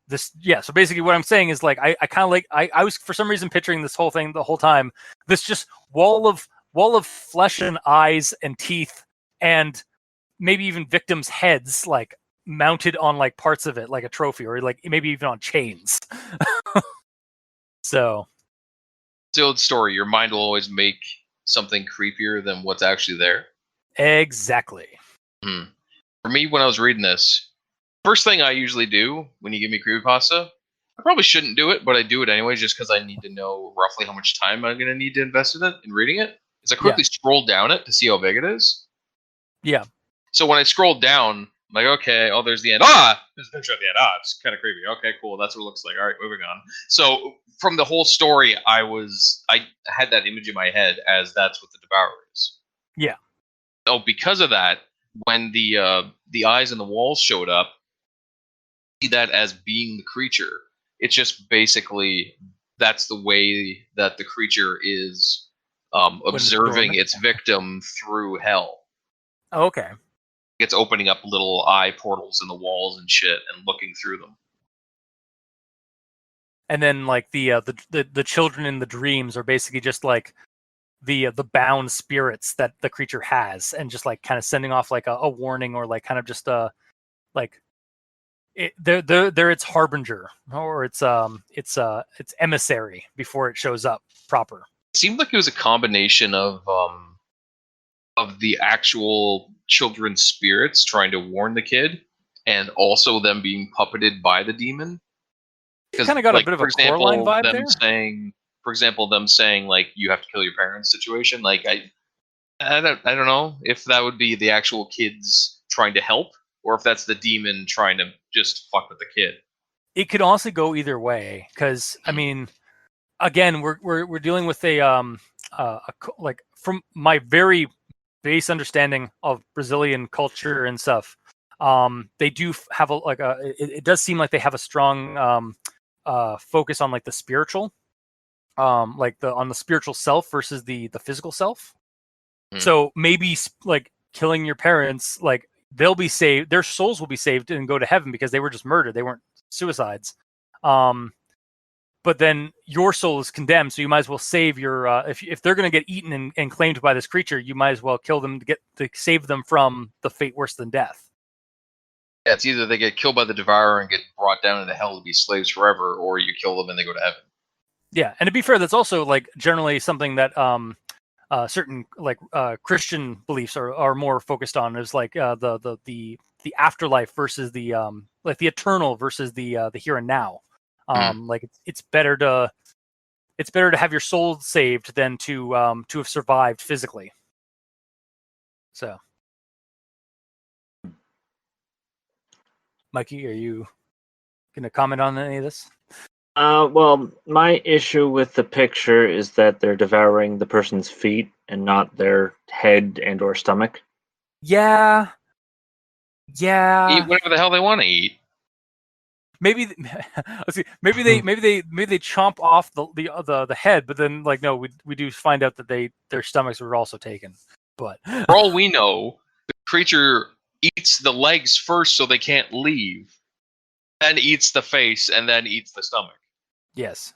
this. Yeah. So basically what I'm saying is like, I kind of like, I was for some reason picturing this whole thing the whole time, this just wall of flesh and eyes and teeth, and maybe even victims' heads, like mounted on like parts of it, like a trophy, or like maybe even on chains. So, it's the old story. Your mind will always make something creepier than what's actually there. Exactly. For me, when I was reading this, first thing I usually do when you give me creepypasta, I probably shouldn't do it, but I do it anyway, just because I need to know roughly how much time I'm going to need to invest in it in reading it. Is I quickly scroll down it to see how big it is. Yeah. So when I scrolled down, I'm like, okay, oh, there's the end. There's a picture at the end. It's kind of creepy. Okay, cool. That's what it looks like. All right, moving on. So from the whole story, I had that image in my head as that's what the Devourer is. Yeah. So because of that, when the eyes and the walls showed up, I see that as being the creature. It's just basically that's the way that the creature is observing its victim through hell. Oh, okay. It's opening up little eye portals in the walls and shit and looking through them. And then like the children in the dreams are basically just like the bound spirits that the creature has, and just like kind of sending off like a warning, or like kind of just like they're its harbinger, or its emissary before it shows up proper. It seemed like it was a combination of the actual children's spirits trying to warn the kid, and also them being puppeted by the demon. Kind of got a bit of a Coraline vibe there. For example, them saying like you have to kill your parents situation. Like I don't know if that would be the actual kids trying to help, or if that's the demon trying to just fuck with the kid. It could honestly go either way, because I mean, again, we're dealing with a like, from my very base understanding of Brazilian culture and stuff, They do have it does seem like they have a strong focus on like the spiritual, on the spiritual self versus the physical self. So maybe like killing your parents, like they'll be saved, their souls will be saved and go to heaven because they were just murdered. They weren't suicides. But then your soul is condemned, so you might as well save your. If they're going to get eaten and claimed by this creature, you might as well kill them to save them from the fate worse than death. Yeah, it's either they get killed by the Devourer and get brought down into hell to be slaves forever, or you kill them and they go to heaven. Yeah, and to be fair, that's also like generally something that certain Christian beliefs are more focused on, is like the afterlife versus the eternal versus the here and now. Like it's better to have your soul saved than to have survived physically. So, Mikey, are you going to comment on any of this? Well, my issue with the picture is that they're devouring the person's feet and not their head and or stomach. Yeah. Eat whatever the hell they want to eat. Maybe let's see. Maybe they chomp off the head, but then like no, we do find out that their stomachs were also taken. But for all we know, the creature eats the legs first so they can't leave, then eats the face, and then eats the stomach. Yes.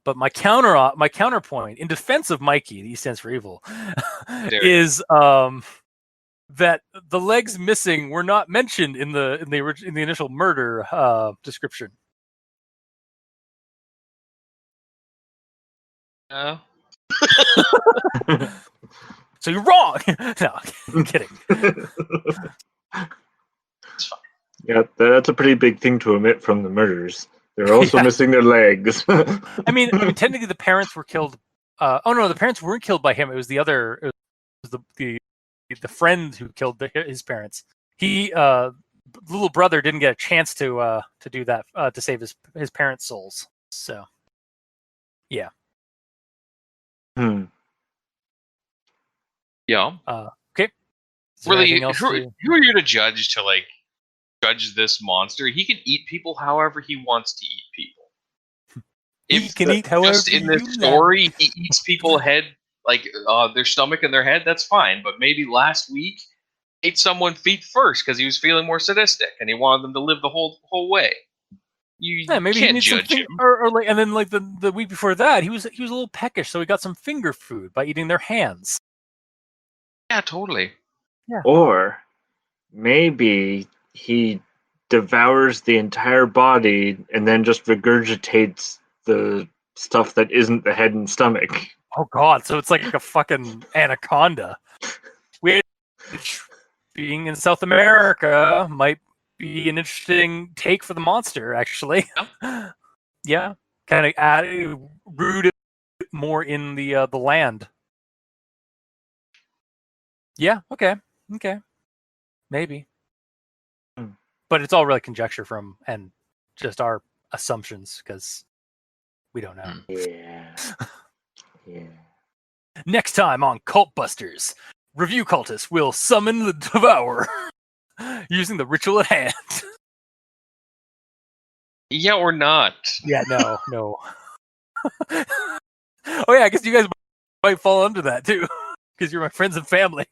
But my counterpoint in defense of Mikey, the E stands for evil, is that the legs missing were not mentioned in the initial murder description. No. So you're wrong. No, I'm kidding. It's fine. Yeah, that's a pretty big thing to omit from the murders. They're also missing their legs. I mean, technically the parents were killed. Oh no, the parents weren't killed by him. It was the other. It was the friend who killed his parents. He, little brother, didn't get a chance to do that to save his parents' souls. So, yeah. Yeah. Okay. Really, who are you to judge this monster? He can eat people however he wants to eat people. He can eat however just in this story he eats people's head, like their stomach and their head, that's fine. But maybe last week ate someone feet first because he was feeling more sadistic and he wanted them to live the whole way. Maybe can't judge him. Or like, and then like the week before that, he was a little peckish, so he got some finger food by eating their hands. Yeah, totally. Yeah. Or maybe he devours the entire body and then just regurgitates the stuff that isn't the head and stomach. Oh god, so it's like a fucking anaconda. Which, being in South America, might be an interesting take for the monster, actually. Yeah. Kind of root it more in the land. Yeah, okay. Maybe. But it's all really conjecture and just our assumptions, because we don't know. Yeah. Next time on Cult Busters, review cultists will summon the Devourer using the ritual at hand. Yeah, or not. Yeah, no. Oh yeah, I guess you guys might fall under that too, because you're my friends and family.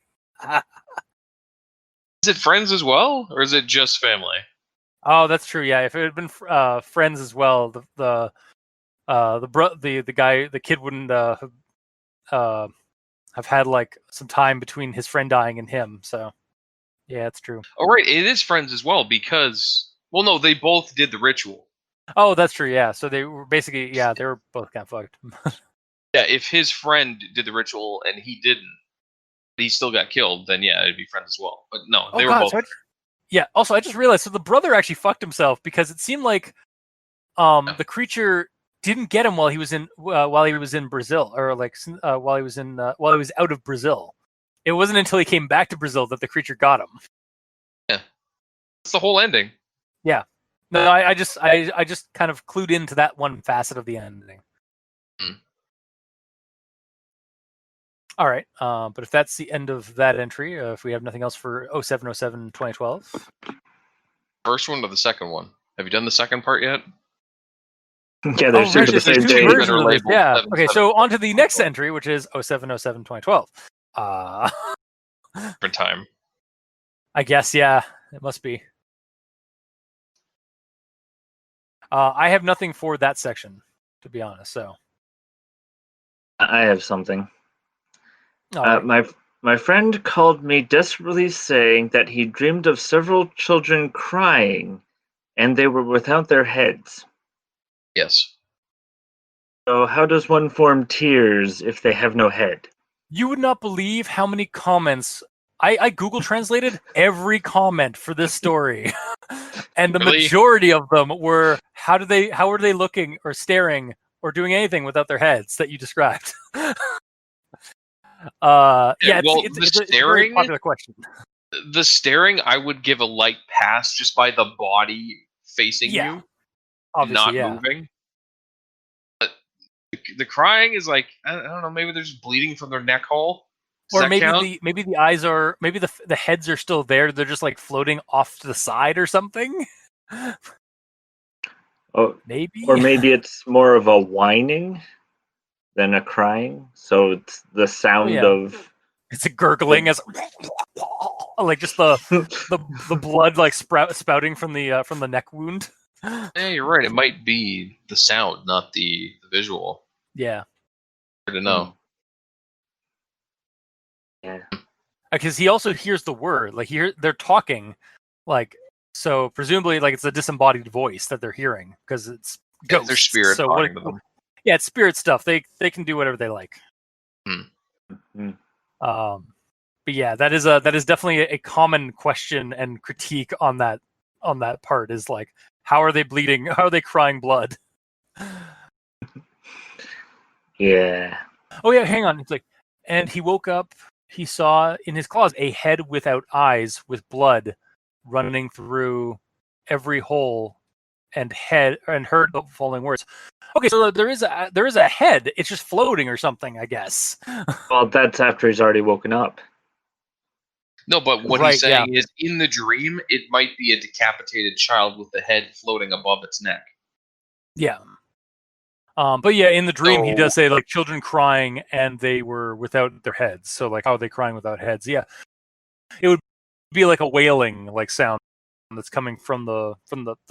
Is it friends as well, or is it just family? Oh, that's true. Yeah, if it had been friends as well, the kid wouldn't have had like some time between his friend dying and him. So, yeah, it's true. Oh, right, it is friends as well because, well, no, they both did the ritual. Oh, that's true. Yeah, so they were basically, they were both kind of fucked. Yeah, if his friend did the ritual and he didn't, but he still got killed, then yeah, it'd be friends as well. But no, they were both. So also, I just realized, so the brother actually fucked himself because it seemed like the creature didn't get him while he was in Brazil, or like while he was out of Brazil. It wasn't until he came back to Brazil that the creature got him. Yeah, that's the whole ending. Yeah, no, I just kind of clued into that one facet of the ending. All right. But if that's the end of that entry, if we have nothing else for 07/07/2012. First one or the second one? Have you done the second part yet? Yeah, there's two Right, for the there's same two date. versions That are of this. labeled Yeah. 7, Okay, 7, so on to the next 12. entry, which is 07/07/2012. Different time. I guess, yeah, it must be. I have nothing for that section, to be honest. So, I have something. all right. My friend called me desperately saying that he dreamed of several children crying, and they were without their heads. Yes. So how does one form tears if they have no head? You would not believe how many comments I Google translated every comment for this story. And the Really? majority of them were how are they looking or staring or doing anything without their heads that you described? Yeah, Well, it's the a very staring, popular question. the staring, I would give a light pass just by the body facing Yeah, you, obviously, not yeah. moving. But the crying is like, I don't know, maybe they're just bleeding from their neck hole. Does Or that count? maybe the eyes are maybe the heads are still there. They're just like floating off to the side or something. Oh, Maybe. or maybe it's more of a whining than a crying. So it's the sound yeah. of It's a gurgling as like just the blood like spouting from the neck wound. Yeah, you're right. It might be the sound, not the visual. Yeah, Hard to know. yeah. because he also hears the word. Like they're talking, like so presumably like it's a disembodied voice that they're hearing because it's Yeah, ghosts. their spirit So talking to them. Yeah, it's spirit stuff. They can do whatever they like. Mm. But yeah, that is definitely a common question and critique on that part is like, how are they bleeding? How are they crying blood? Yeah. Oh yeah, hang on. It's like, and he woke up. He saw in his closet a head without eyes with blood running through every hole and heard the following words. Okay, so there is a head. It's just floating or something, I guess. Well, that's after he's already woken up. No, but what Right, he's saying is in the dream, it might be a decapitated child with the head floating above its neck. Yeah. But yeah, in the dream, he So- does say like children crying and they were without their heads. So like, how are they crying without heads? Yeah, it would be like a wailing like sound that's coming from the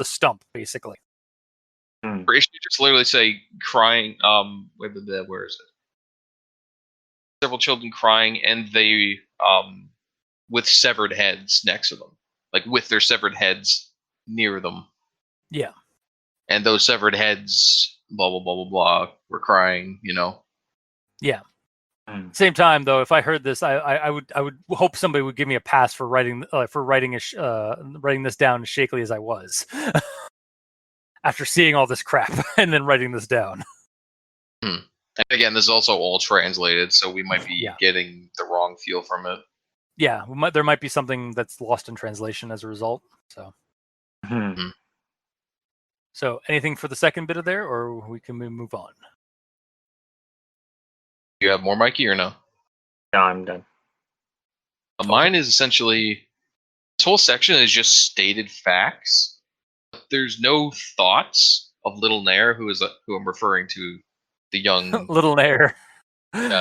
stump, basically. Or it should just literally say crying. Where is it? Several children crying, and they with severed heads next to them, like with their severed heads near them. Yeah. And those severed heads, blah blah blah blah blah, were crying. You know. Yeah. Same time, though, if I heard this, I would hope somebody would give me a pass for writing this down as shakily as I was after seeing all this crap and then writing this down. And again, this is also all translated, so we might be getting the wrong feel from it. Yeah, there might be something that's lost in translation as a result. So, So anything for the second bit of there, or we can move on? Do you have more, Mikey, or no? No, I'm done. Mine is essentially this whole section is just stated facts. There's no thoughts of Little Nair, who I'm referring to, the young Little Nair.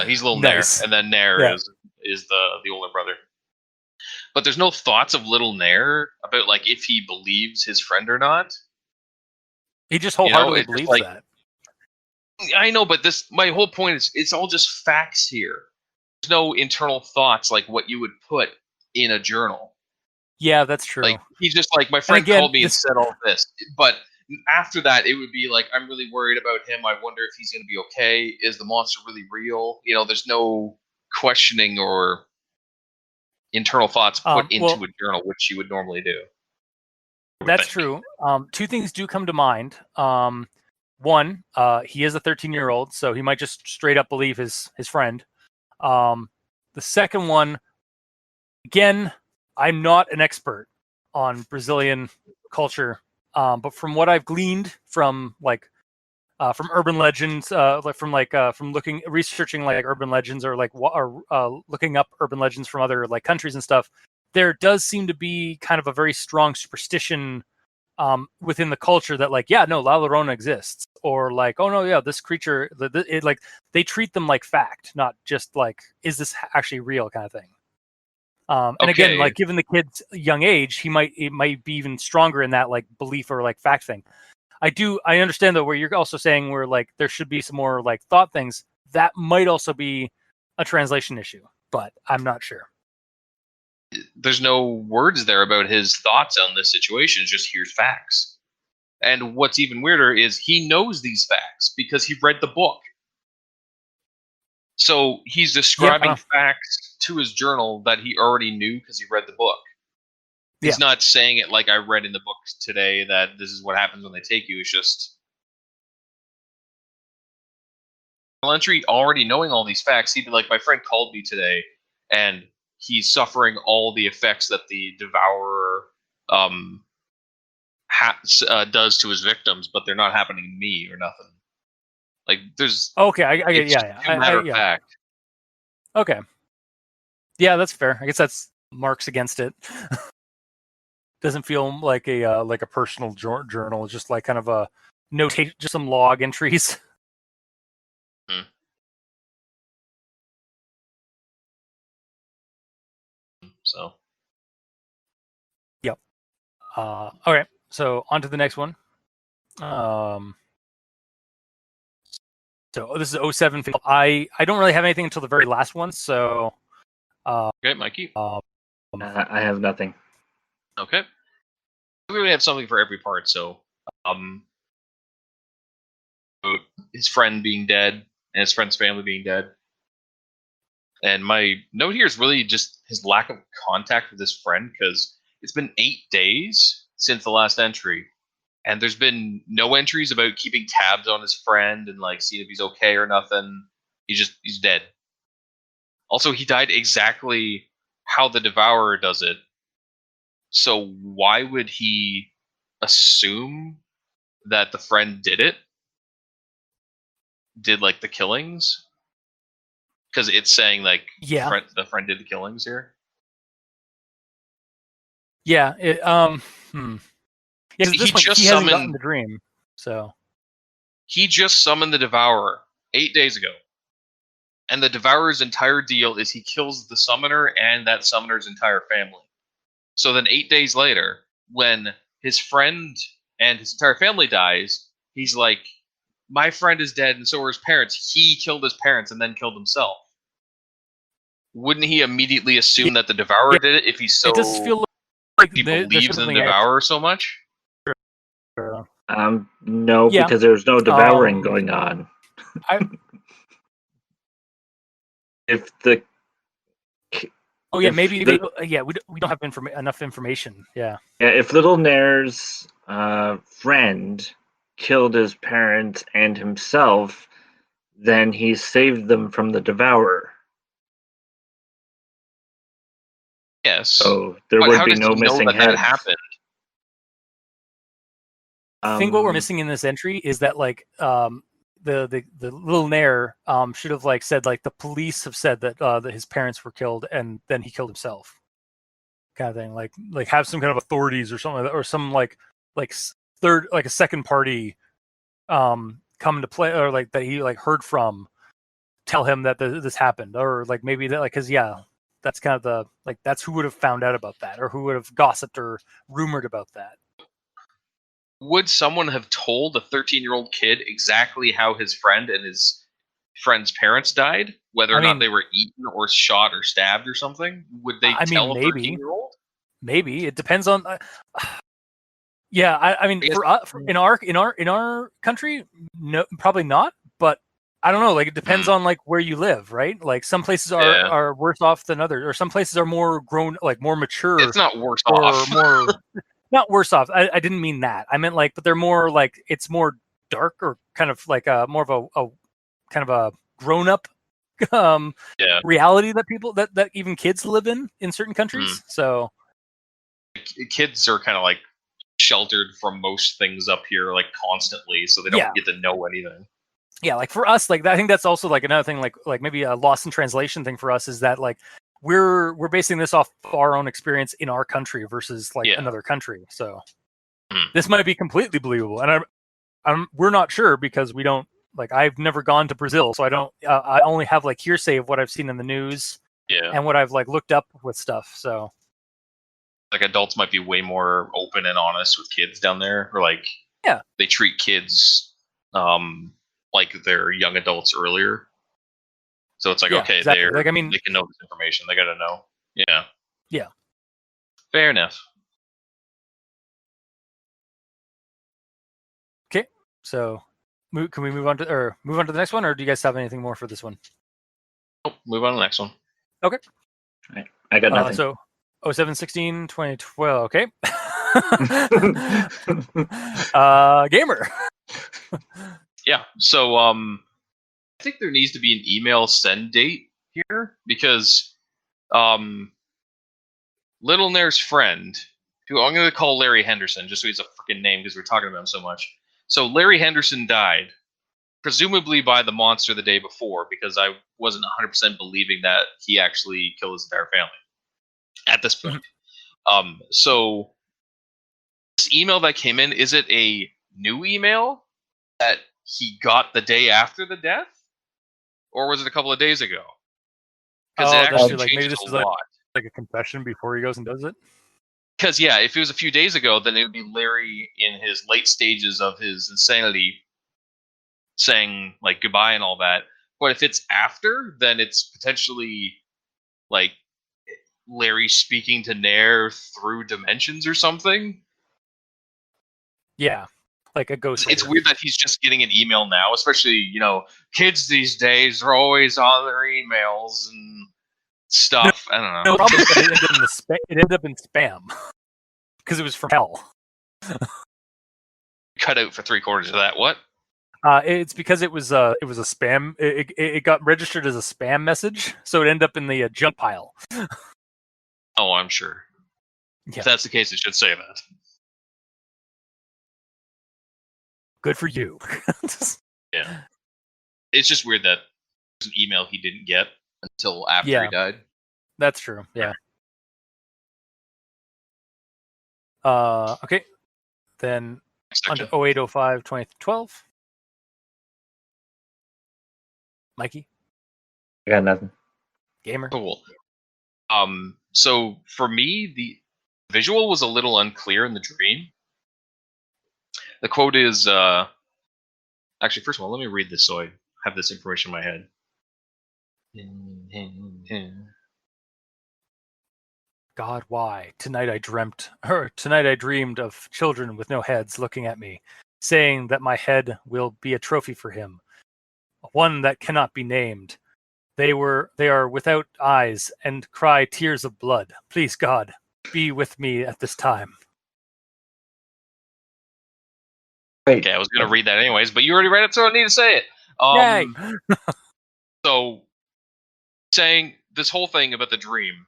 He's Little Nice. Nair, and then Nair is the older brother. But there's no thoughts of Little Nair about like if he believes his friend or not. He just wholeheartedly believes like, that. I know, but my whole point is it's all just facts here. There's no internal thoughts like what you would put in a journal. Yeah, that's true. Like he's just like, my friend called me and said all this, but after that it would be like, I'm really worried about him. I wonder if he's going to be okay. Is the monster really real? You know, there's no questioning or internal thoughts put into a journal, which you would normally do. That's true. Two things do come to mind. One, he is a 13-year-old, so he might just straight up believe his friend. The second one, again, I'm not an expert on Brazilian culture, but from what I've gleaned from like from urban legends, from researching like urban legends or looking up urban legends from other like countries and stuff. There does seem to be kind of a very strong superstition within the culture that like, yeah, no, La Llorona exists, or like, oh no, yeah, this creature, like they treat them like fact, not just like, is this actually real kind of thing. And again, like given the kid's young age, it might be even stronger in that like belief or like fact thing. I understand though where you're also saying where like there should be some more like thought things. That might also be a translation issue, but I'm not sure. There's no words there about his thoughts on this situation. It's just here's facts. And what's even weirder is he knows these facts because he read the book. So he's describing facts to his journal that he already knew because he read the book. He's not saying it like I read in the book today that this is what happens when they take you. It's just entry already knowing all these facts. He'd be like, my friend called me today and he's suffering all the effects that the Devourer does to his victims, but they're not happening to me or nothing. Like there's matter of fact. Okay, yeah, that's fair. I guess that's marks against it. Doesn't feel like a personal journal. It's just like kind of a notate, just some log entries. So, yep. All right. So on to the next one. So this is 07. I don't really have anything until the very last one. So. Okay, Mikey. I have nothing. Okay. We would have something for every part. So, his friend being dead and his friend's family being dead. And my note here is really just his lack of contact with his friend, because it's been 8 days since the last entry, and there's been no entries about keeping tabs on his friend and like seeing if he's okay or nothing. He's dead. Also, he died exactly how the Devourer does it. So why would he assume that the friend did like the killings? Because it's saying like the friend did the killings here. Yeah. Yeah. He hasn't gotten the dream, so he just summoned the Devourer 8 days ago, and the Devourer's entire deal is he kills the summoner and that summoner's entire family. So then 8 days later, when his friend and his entire family dies, he's like, my friend is dead and so are his parents. He killed his parents and then killed himself. Wouldn't he immediately assume that the Devourer did it if he's so... It does feel like he believes in the Devourer so much? No, because there's no devouring going on. If the... maybe we don't have enough information. Yeah, if Little Nair's friend killed his parents and himself, then he saved them from the Devourer. Yes. So there would be no missing heads. That happened? I think what we're missing in this entry is that like the Little Nair should have like said like the police have said that his parents were killed and then he killed himself, kind of thing. Like have some kind of authorities or something like that, or some like third, like a second party come to play, or like that he like heard from, tell him that this happened, or like maybe that like, because that's kind of the like, that's who would have found out about that, or who would have gossiped or rumored about that. Would someone have told a 13-year-old kid exactly how his friend and his friend's parents died, whether or not they were eaten or shot or stabbed or something? Would they tell a 13-year-old? Maybe it depends on. In our country, no, probably not. But I don't know. Like it depends on like where you live, right? Like some places are worse off than others, or some places are more grown, like more mature. It's not worse off. More not worse off. I didn't mean that. I meant like, but they're more like, it's more dark, or kind of like more of a kind of a grown up reality that people that even kids live in certain countries. So kids are kind of like sheltered from most things up here, like constantly, so they don't get to know anything. Yeah, like for us, like I think that's also like another thing, like maybe a lost in translation thing for us is that like we're basing this off our own experience in our country versus like another country. So this might be completely believable, and we're not sure because we don't like. I've never gone to Brazil, so I don't. I only have like hearsay of what I've seen in the news, and what I've like looked up with stuff. So like adults might be way more open and honest with kids down there, or like they treat kids like they're young adults earlier. So it's like okay, exactly. they're like I mean they can know this information. They got to know. Yeah. Fair enough. Okay, so can we move on to the next one, or do you guys have anything more for this one? Nope, move on to the next one. Okay. Right. I got nothing. So 07/16, 2012. Okay. Gamer. Yeah. So I think there needs to be an email send date here because Little Nair's friend, who I'm going to call Larry Henderson, just so he's a freaking name because we're talking about him so much. So Larry Henderson died, presumably by the monster the day before, because I wasn't 100% believing that he actually killed his entire family at this point. So this email that came in, is it a new email that he got the day after the death? Or was it a couple of days ago? Because it actually like maybe this changes is a lot. like a confession before he goes and does it? Because, yeah, if it was a few days ago, then it would be Larry in his late stages of his insanity saying, like, goodbye and all that. But if it's after, then it's potentially, like, Larry speaking to Nair through dimensions or something. Yeah, like a ghost. It's weird that he's just getting an email now, especially, kids these days are always on their emails and stuff. I don't know. No, probably it ended up in spam because it was from hell. Cut out for 3/4 of that. What? It's because it was a spam. It got registered as a spam message, so it ended up in the junk pile. Oh, I'm sure. Yeah. If that's the case, it should say that. Good for you. Yeah. It's just weird that there's an email he didn't get until after he died. That's true. Yeah. Okay. Then on to 08/05, 2012. Mikey? I got nothing. Gamer? Cool. So for me, the visual was a little unclear in the dream. The quote is, actually, first of all, let me read this so I have this information in my head. God, why? Tonight I dreamed of children with no heads looking at me, saying that my head will be a trophy for him, one that cannot be named. They are without eyes and cry tears of blood. Please, God, be with me at this time. Wait. Okay, I was going to read that anyways, but you already read it, so I don't need to say it. Yay! So, saying this whole thing about the dream,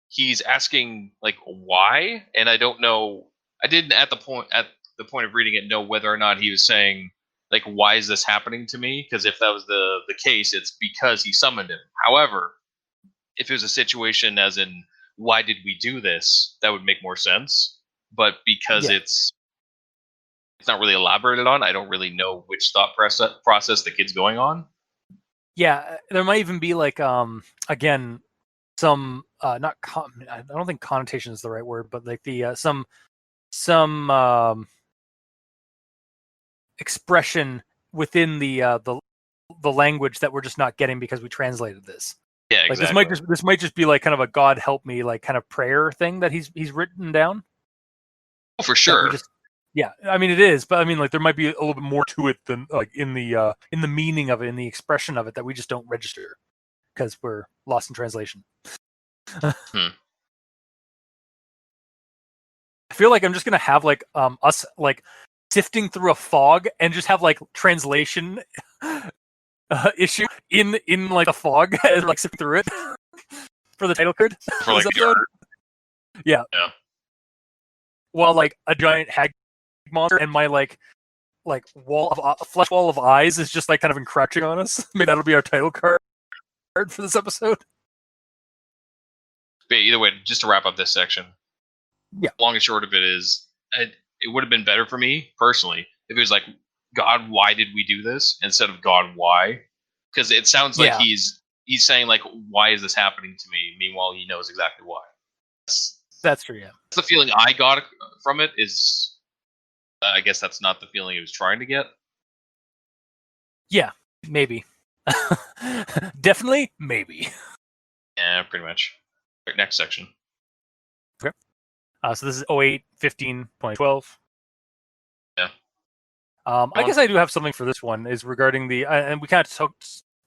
he's asking like why, and I don't know. I didn't at the point of reading it know whether or not he was saying like why is this happening to me? Because if that was the case, it's because he summoned him. However, if it was a situation as in why did we do this, that would make more sense. But because it's not really elaborated on, I don't really know which thought process the kid's going on. Yeah, there might even be like again some I don't think connotation is the right word, but like the some expression within the language that we're just not getting because we translated this. Yeah, exactly. Like this might just be like kind of a God help me like kind of prayer thing that he's written down. Oh, for sure. Yeah, I mean it is, but I mean like there might be a little bit more to it than like in the meaning of it, in the expression of it that we just don't register because we're lost in translation. I feel like I'm just gonna have like us like sifting through a fog and just have like translation issue in like a fog and like sifting through it for the title card. For like yeah. while like a giant hag monster and my like wall of flesh wall of eyes is just like kind of encroaching on us. Maybe that'll be our title card for this episode. But either way, just to wrap up this section, Yeah. Long and short of it is, it would have been better for me personally if it was like, God, why did we do this, instead of God, why? Because it sounds like he's saying like, why is this happening to me? Meanwhile, he knows exactly why. That's true. Yeah. That's the feeling I got from it. Is I guess that's not the feeling he was trying to get. Yeah, maybe. Definitely, maybe. Yeah, pretty much. Right, next section. Okay. So this is 08, 15, 2012. Yeah. I guess I do have something for this one. Is regarding the and we kind of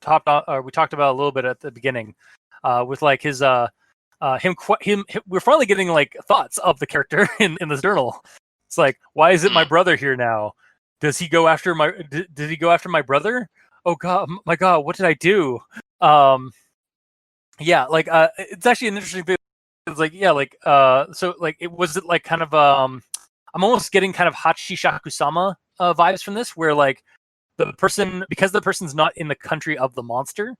talked about a little bit at the beginning, with like his him. We're finally getting like thoughts of the character in this journal. It's like, why is it my brother here now? Does he go after my? Did he go after my brother? Oh God, my God, what did I do? Yeah, like it's actually an interesting thing. It's like, yeah, like so like it was it like kind of I'm almost getting kind of Hachishaku-sama vibes from this, where like the person, because the person's not in the country of the monster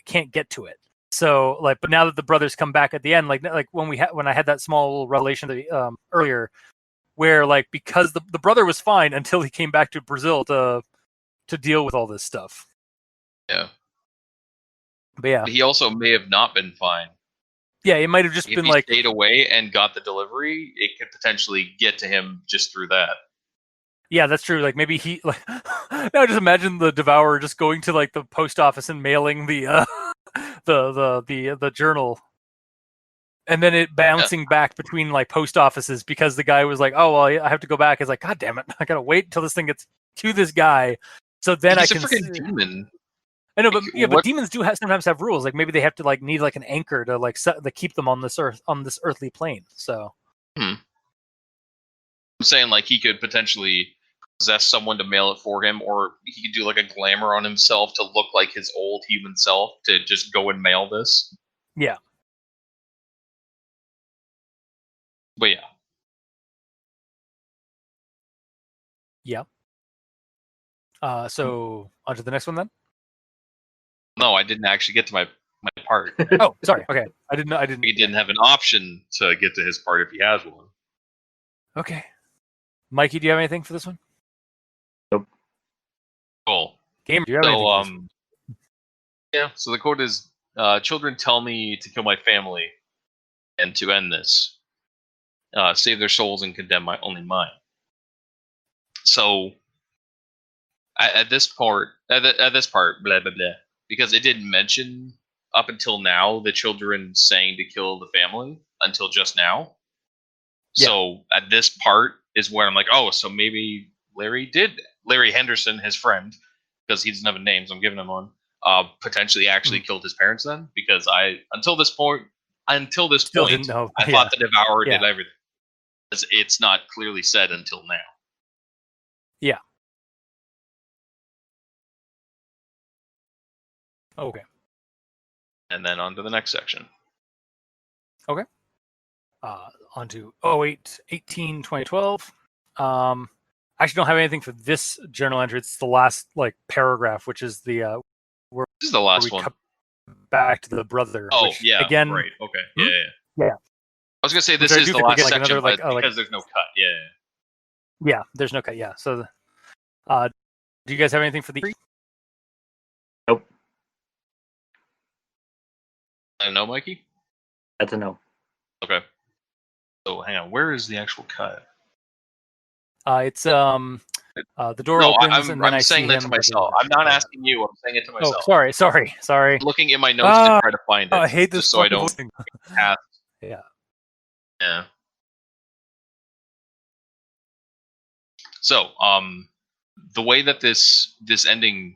can't get to it. So like, but now that the brothers come back at the end, like when I had that small revelation that, earlier, where like because the brother was fine until he came back to Brazil to deal with all this stuff. Yeah. But yeah, he also may have not been fine. Yeah, it might have just If been he like stayed away and got the delivery, it could potentially get to him just through that. Yeah, that's true. Like maybe he like now just imagine the Devourer just going to like the post office and mailing the the journal, and then it bouncing back between like post offices because the guy was like, "Oh well, I have to go back." It's like, God damn it, I gotta wait until this thing gets to this guy, so then He's I can. a freaking demon. I know, but Like, yeah, but demons do sometimes have rules. Like maybe they have to like need like an anchor to like to keep them on this earthly plane. So. I'm saying like he could potentially possess someone to mail it for him, or he could do like a glamour on himself to look like his old human self to just go and mail this. Yeah. But yeah. Yeah. So on to the next one then. No, I didn't actually get to my part. Oh, sorry. Okay, I didn't. He didn't have an option to get to his part if he has one. Okay, Mikey, do you have anything for this one? Nope. Cool. Gamer, do you have anything for this one? Yeah. So the quote is, "Children tell me to kill my family, and to end this, save their souls and condemn only mine." So at this part, blah blah blah, because it didn't mention up until now the children saying to kill the family until just now. Yeah. So at this part is where I'm like, oh, so maybe Larry Henderson, his friend, because he doesn't have a name, so I'm giving him one, potentially actually killed his parents then, because until this point, Still didn't know. I thought the Devourer did everything. It's not clearly said until now. Yeah. Okay. And then on to the next section. Okay. On to 08, 18, 2012. I actually don't have anything for this journal entry. It's the last like paragraph, which is the this is the last one. Back to the brother. Oh, which, yeah. Again, right. Okay. Yeah. I was gonna say this is the last section, but because there's no cut. Yeah. Yeah, there's no cut. Yeah. So, do you guys have anything for the? Nope. I don't know, Mikey. That's a no. Okay. So hang on, where is the actual cut? It's the door opens and then I'm saying that to myself. I'm not asking you. I'm saying it to myself. Oh, sorry. I'm looking in my notes to try to find it. I hate this. Just so I don't. Yeah. Yeah. So, the way that this ending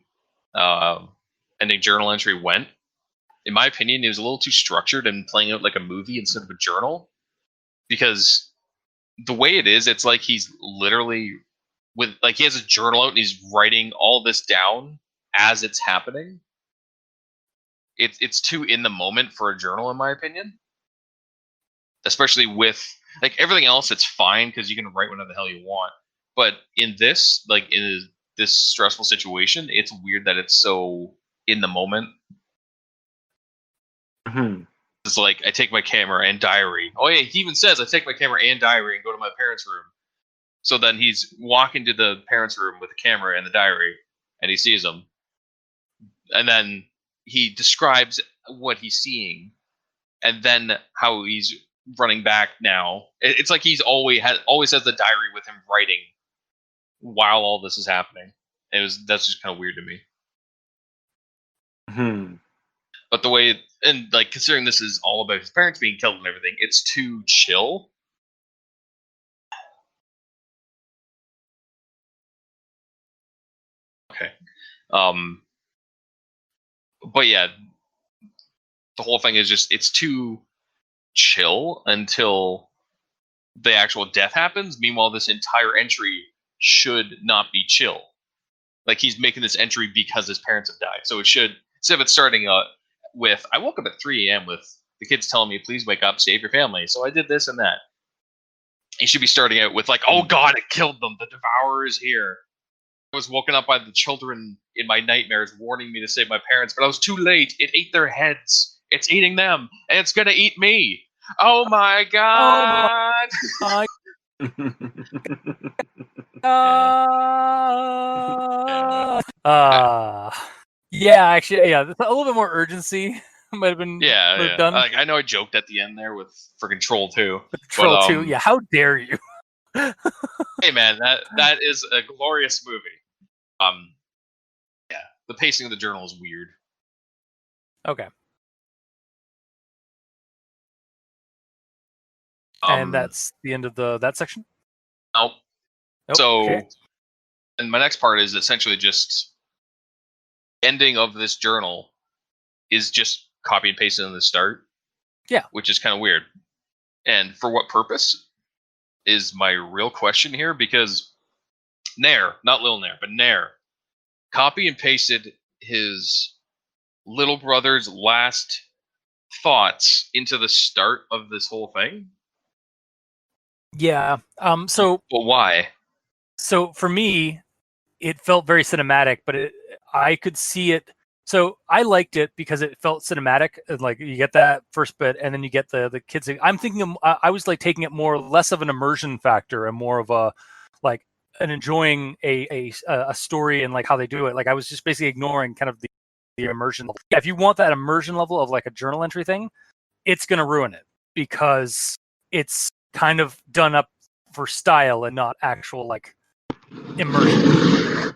journal entry went, in my opinion, it was a little too structured and playing out like a movie instead of a journal. Because the way it is, it's like he's literally he has a journal out and he's writing all this down as it's happening. It's too in the moment for a journal, in my opinion. Especially with Like everything else, it's fine because you can write whatever the hell you want. But in this, like in this stressful situation, it's weird that it's so in the moment. Hmm. It's like I take my camera and diary. Oh yeah, he even says I take my camera and diary and go to my parents' room. So then he's walking to the parents' room with the camera and the diary, and he sees them, and then he describes what he's seeing, and then how he's running back now. It's like he's always has the diary with him writing while all this is happening. That's just kind of weird to me. Hmm. But the way, and like considering this is all about his parents being killed and everything, it's too chill. Okay. But yeah, the whole thing is just it's too chill until the actual death happens. Meanwhile, this entire entry should not be chill. Like he's making this entry because his parents have died. So it should, instead of it starting with I woke up at 3 a.m. with the kids telling me, please wake up, save your family. So I did this and that. He should be starting out with like, oh God, it killed them. The Devourer is here. I was woken up by the children in my nightmares warning me to save my parents, but I was too late. It ate their heads. It's eating them, and it's gonna eat me. Oh my God! Oh yeah, actually, yeah, a little bit more urgency might have been done. Like, I know I joked at the end there with for Control 2. Control 2, yeah. How dare you? Hey man, that is a glorious movie. Yeah, the pacing of the journal is weird. Okay. And that's the end of that section? Nope. So, okay. And my next part is essentially just ending of this journal is just copy and paste it in the start. Yeah. Which is kind of weird. And for what purpose is my real question here, because Nair, not Lil Nair, but Nair, copy and pasted his little brother's last thoughts into the start of this whole thing. Yeah. So. Well, why? So for me, it felt very cinematic, but I could see it. So I liked it because it felt cinematic. Like you get that first bit, and then you get the kids. I'm thinking I was like taking it less of an immersion factor and more of a like an enjoying a story and like how they do it. Like I was just basically ignoring kind of the immersion level. Yeah, if you want that immersion level of like a journal entry thing, it's gonna ruin it because it's kind of done up for style and not actual like immersion.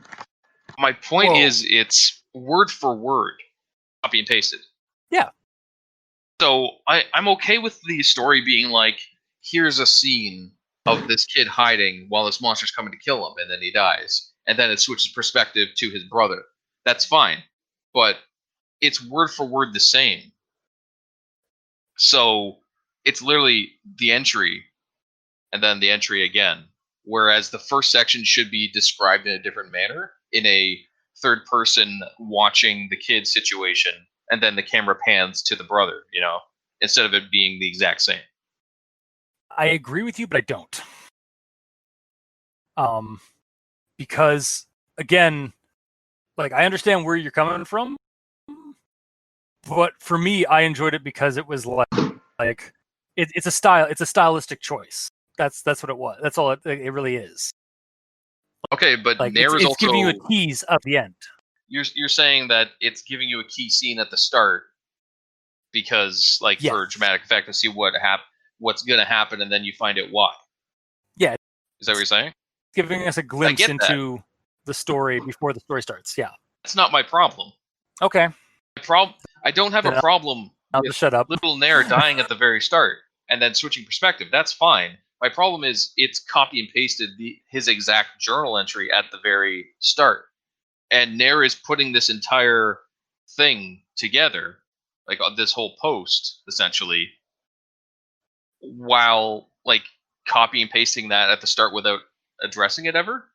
My point is, it's word for word, copy and pasted. Yeah. So I'm okay with the story being like, here's a scene of this kid hiding while this monster's coming to kill him, and then he dies, and then it switches perspective to his brother. That's fine, but it's word for word the same. So it's literally the entry, and then the entry again. Whereas the first section should be described in a different manner, in a third person watching the kid situation, and then the camera pans to the brother, instead of it being the exact same. I agree with you, but I don't. Because again, like I understand where you're coming from, but for me, I enjoyed it because it was like it's a stylistic choice. That's what it was. That's all it really is. Okay, but like Nair is it's also giving you a tease of the end. You're saying that it's giving you a key scene at the start because, like, yes. for dramatic effect to see what's going to happen, and then you find out why. Yeah, is that what you're saying? Giving us a glimpse into the story before the story starts. Yeah, that's not my problem. Okay. I don't have a problem I'll just shut up. Little Nair dying at the very start and then switching perspective. That's fine. My problem is it's copy and pasted his exact journal entry at the very start. And Nair is putting this entire thing together, like this whole post, essentially, while like copy and pasting that at the start without addressing it ever.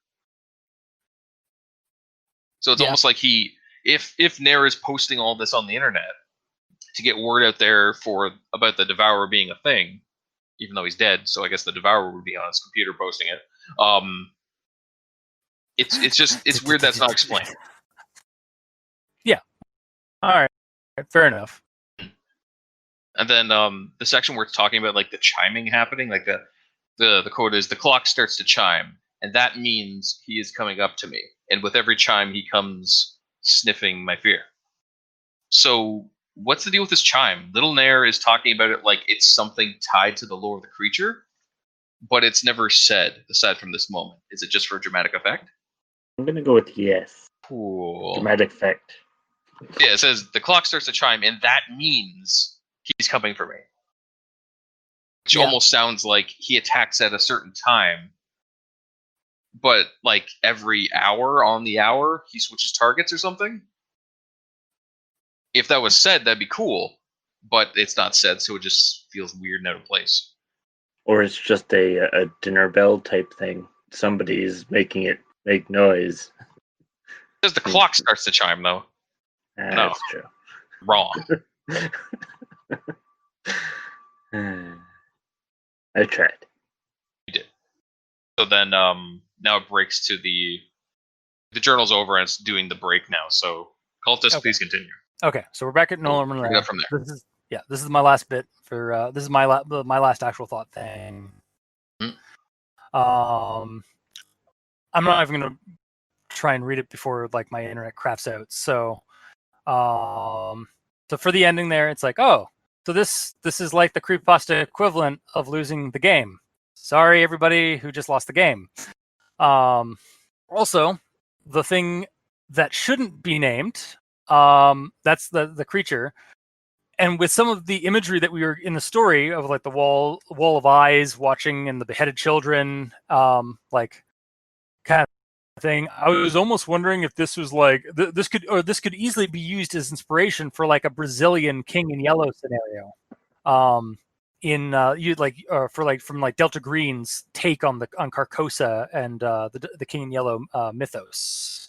So it's almost like if Nair is posting all this on the internet to get word out there about the Devourer being a thing, even though he's dead. So I guess the Devourer would be on his computer posting it. It's weird that's not explained. Yeah. All right. Fair enough. And then the section where it's talking about like the chiming happening, like the quote is, "The clock starts to chime, and that means he is coming up to me. And with every chime, he comes sniffing my fear." So what's the deal with this chime? Little Nair is talking about it like it's something tied to the lore of the creature, but it's never said aside from this moment. Is it just for dramatic effect? I'm gonna go with yes. Cool. Dramatic effect. Yeah, it says the clock starts to chime, and that means he's coming for me. Which almost sounds like he attacks at a certain time, but like every hour on the hour, he switches targets or something. If that was said, that'd be cool, but it's not said, so it just feels weird and out of place. Or it's just a dinner bell type thing. Somebody's making it make noise. It says the clock starts to chime, though. No. That's true. Wrong. I tried. You did. So then now it breaks to the journal's over and it's doing the break now. So Cultist, please continue. Okay, so we're back at Norman. Pick it up from there. This is my last bit for this is my last actual thought thing. I'm not even gonna try and read it before like my internet craps out. So so for the ending there, it's like, oh, so this is like the creepypasta equivalent of losing the game. Sorry, everybody who just lost the game. Also, the thing that shouldn't be named, that's the creature. And with some of the imagery that we were in the story of like the wall of eyes watching and the beheaded children, like kind of thing, I was almost wondering if this was like this could easily be used as inspiration for like a Brazilian King in Yellow scenario. From like Delta Green's take on Carcosa and the King in Yellow mythos.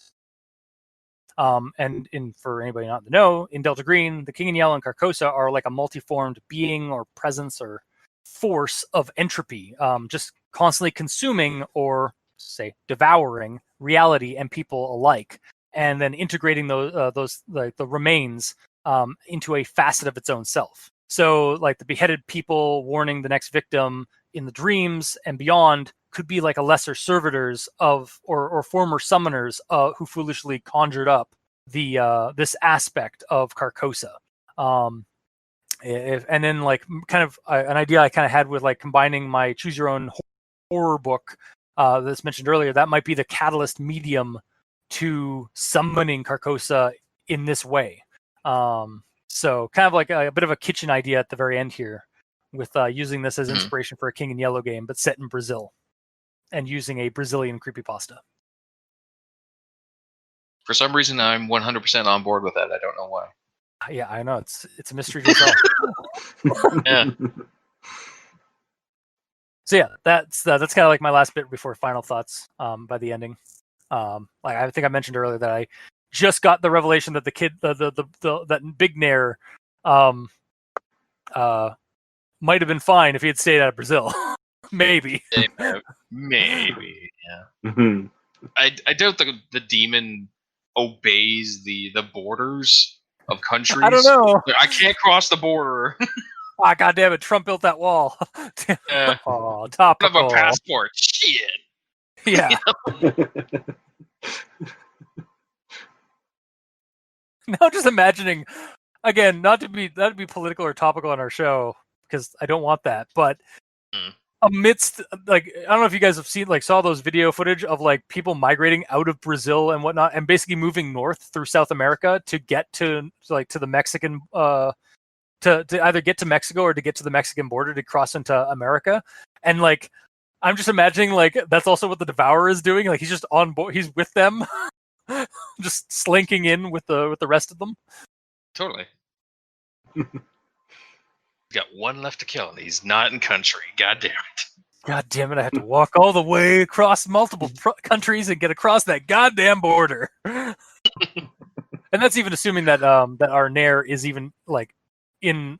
And for anybody not to know, in Delta Green, the King in Yellow and Carcosa are like a multiformed being or presence or force of entropy, just constantly consuming or say devouring reality and people alike, and then integrating those like the remains into a facet of its own self. So like the beheaded people warning the next victim in the dreams and beyond could be like a lesser servitors of or former summoners who foolishly conjured up the this aspect of Carcosa. And then like kind of an idea I kind of had with like combining my choose your own horror book that's mentioned earlier, that might be the catalyst medium to summoning Carcosa in this way. So kind of like a bit of a kitchen idea at the very end here with using this as inspiration for a King in Yellow game, but set in Brazil and using a Brazilian creepypasta. For some reason, I'm 100% on board with that. I don't know why. Yeah, I know. It's a mystery to itself. Yeah. So yeah, that's kind of like my last bit before final thoughts by the ending. Like I think I mentioned earlier that I just got the revelation that the kid, that Big Nair, might have been fine if he had stayed out of Brazil. Maybe. Maybe. Yeah. I doubt the demon obeys the borders of countries. I don't know. I can't cross the border. Ah, goddamn it! Trump built that wall. Oh, topical. I have a passport. Shit. Yeah. Now, just imagining again, not to be political or topical on our show because I don't want that, but amidst like I don't know if you guys have saw those video footage of like people migrating out of Brazil and whatnot, and basically moving north through South America to get to the Mexican to either get to Mexico or to get to the Mexican border to cross into America. And like I'm just imagining like that's also what the Devourer is doing. Like he's just on board, he's with them, just slinking in with the rest of them. Totally. Got one left to kill, and he's not in country. God damn it! God damn it! I have to walk all the way across multiple countries and get across that goddamn border. And that's even assuming that that our Nair is even like in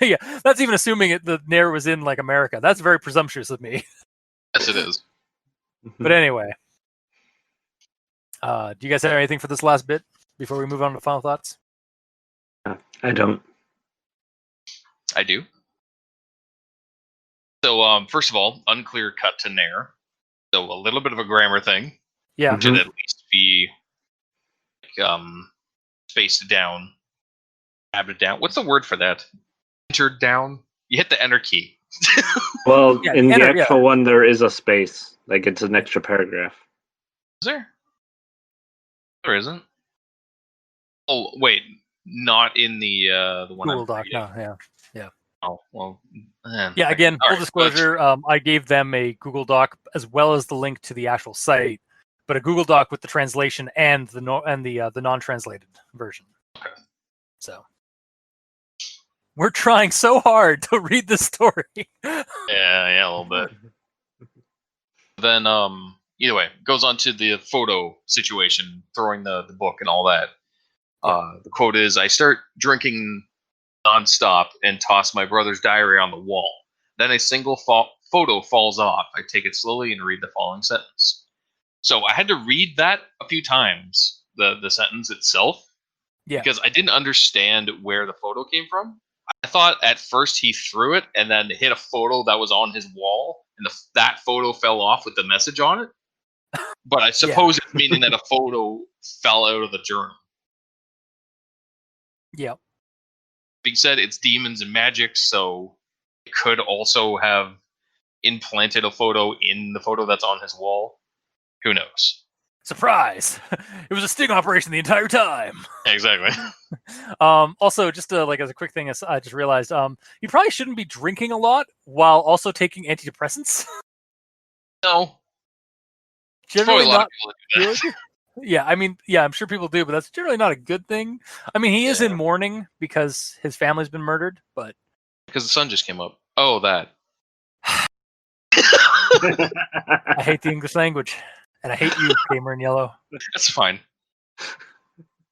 yeah, that's even assuming the Nair was in like America. That's very presumptuous of me. Yes, it is. But anyway, do you guys have anything for this last bit before we move on to final thoughts? I don't. I do. So, first of all, unclear cut to Nair. So a little bit of a grammar thing. Yeah. Should at least be spaced down, tabbed down. What's the word for that? Entered down. You hit the enter key. Well, Yeah, in enter, the actual one, there is a space. Like, it's an extra paragraph. Is there? There isn't. Oh wait, not in the one Google I'm Doc. reading. No, yeah. Oh well. Yeah, again, All full right, disclosure, I gave them a Google Doc as well as the link to the actual site, but a Google Doc with the translation and the non-translated version. Okay. So we're trying so hard to read this story. Yeah, a little bit. Then, either way, goes on to the photo situation, throwing the book and all that. The quote is, "I start drinking nonstop and toss my brother's diary on the wall. Then a single photo falls off. I take it slowly and read the following sentence." So I had to read that a few times, the sentence itself, because I didn't understand where the photo came from. I thought at first he threw it and then hit a photo that was on his wall, and that photo fell off with the message on it. But I suppose it's meaning that a photo fell out of the journal. Yeah. Being said, it's demons and magic, so it could also have implanted a photo in the photo that's on his wall. Who knows? Surprise! It was a sting operation the entire time. Exactly. Also, just like as a quick thing, I just realized you probably shouldn't be drinking a lot while also taking antidepressants. No. Generally not good. Yeah, I mean, yeah, I'm sure people do, but that's generally not a good thing. I mean, he is in mourning because his family's been murdered, but because the sun just came up. Oh, that. I hate the English language, and I hate you, Gamer in Yellow. That's fine.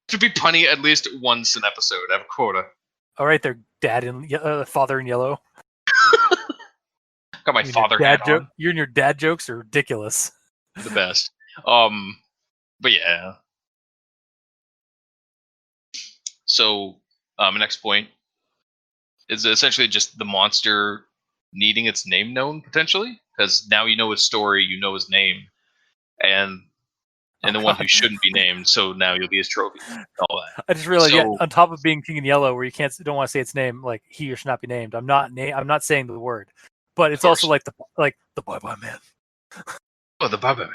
To be punny at least once an episode. I have a quota. All right, there, father in yellow. Got my father hat on. You and your dad jokes are ridiculous. The best. But yeah. So, next point is essentially just the monster needing its name known, potentially, because now you know his story, you know his name, and the one who shouldn't be named. So now you'll be his trophy. All that. I just realized, on top of being King in Yellow, where you don't want to say its name, like he or should not be named. I'm not saying the word, but it's also like the Bye Bye Man. Oh, the Bye Bye Man.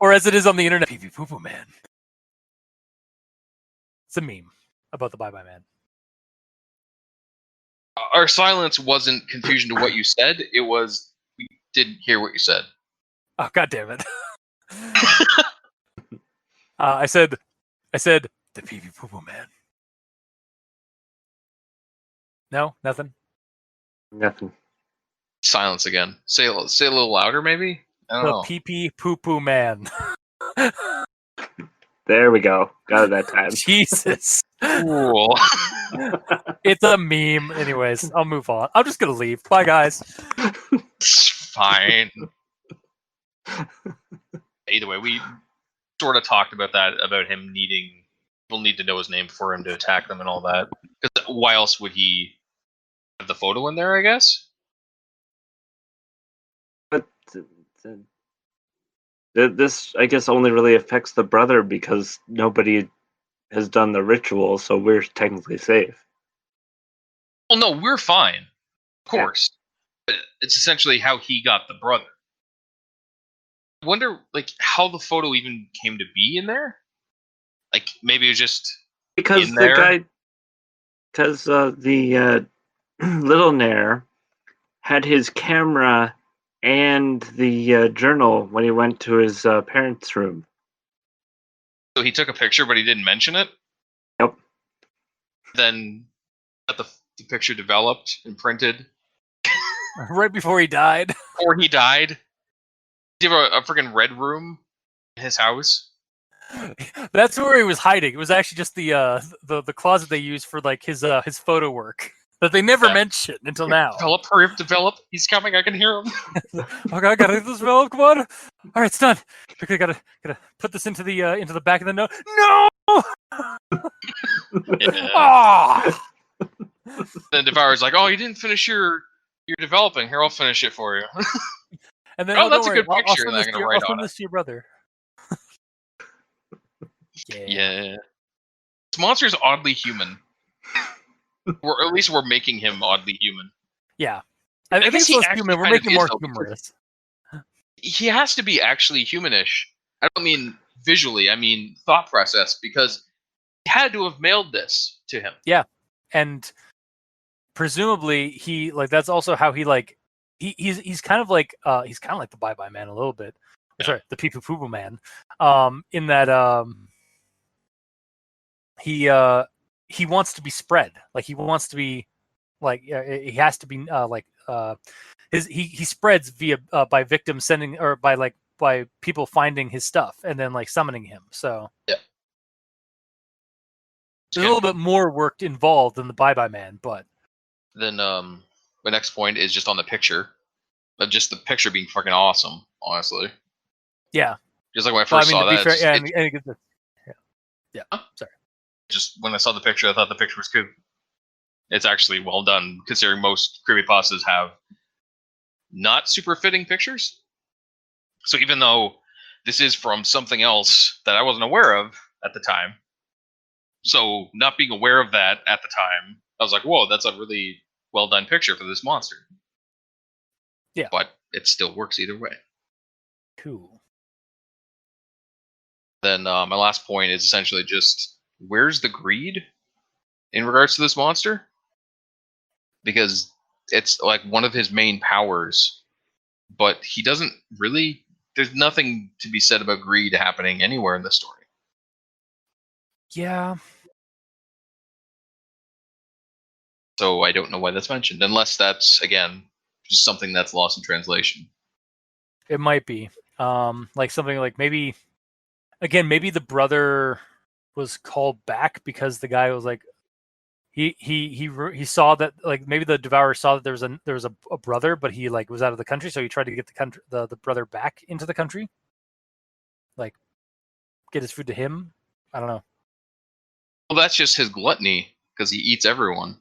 or as it is on the internet, Pee Pee Poo Poo Man. It's a meme about the Bye Bye Man. Our silence wasn't confusion to what you said. It was we didn't hear what you said. Oh, God damn it. I said the Pee Pee Poo Poo Man. No, nothing. Nothing. Silence again. Say a little louder, maybe. I don't know. The Pee Pee Poo Poo Man. There we go. Got it that time. Jesus. Cool. It's a meme. Anyways, I'll move on. I'm just gonna leave. Bye, guys. It's fine. Either way, we sort of talked about that, about him people need to know his name for him to attack them and all that. Because why else would he have the photo in there, I guess? But this, I guess, only really affects the brother because nobody has done the ritual, so we're technically safe. Well, no, we're fine. Of course. Yeah. It's essentially how he got the brother. I wonder, how the photo even came to be in there? Maybe it was just because in there? The little Nair had his camera and the journal when he went to his parents' room. So he took a picture, but he didn't mention it? Yep. Then got the picture developed and printed. Right before he died. Before he died? Did he have a freaking red room in his house? That's where he was hiding. It was actually just the closet they used for like his photo work that they never mentioned until now. Develop, hurry up, develop. He's coming. I can hear him. Okay, I gotta get this develop. Come on. All right, it's done. Okay, gotta put this into the back of the note. No. Yeah. Ah! Then Devourer's like, "Oh, you didn't finish your developing. Here, I'll finish it for you." And then, Oh, that's don't a worry, good picture I'll that I'm send gonna write I'll on send this to your brother. Yeah. This monster is oddly human. Or at least we're making him oddly human. Yeah. I think guess it's he less actually human. We're kind of making it more is, though, because humorous. He has to be actually humanish. I don't mean visually, I mean thought process, because he had to have mailed this to him. Yeah. And presumably he like that's also how he like he's kind of like the Bye Bye Man a little bit. Yeah. Sorry, the Pee Poo Poo Man. In that he wants to be spread. Like he wants to be like he has to be he spreads via by victims sending or by people finding his stuff and then like summoning him. So yeah, there's a little bit more work involved than the Bye Bye Man, but then my next point is just on the picture, but just the picture being fucking awesome. Honestly, yeah. Just like when I first saw that, Sorry. Just when I saw the picture, I thought the picture was cool. It's actually well done, considering most creepypastas have not super fitting pictures. So even though this is from something else that I wasn't aware of at the time, so not being aware of that at the time, I was like, whoa, that's a really well done picture for this monster. Yeah. But it still works either way. Cool. Then my last point is essentially just, where's the greed in regards to this monster? Because it's like one of his main powers, but he doesn't really, there's nothing to be said about greed happening anywhere in the story. Yeah. So I don't know why that's mentioned, unless that's, again, just something that's lost in translation. It might be. Like something like maybe the brother was called back because the guy was like he saw that like maybe the Devourer saw that there was a brother, but he like was out of the country, so he tried to get the brother back into the country, like get his food to him. I don't know. Well, that's just his gluttony, because he eats everyone.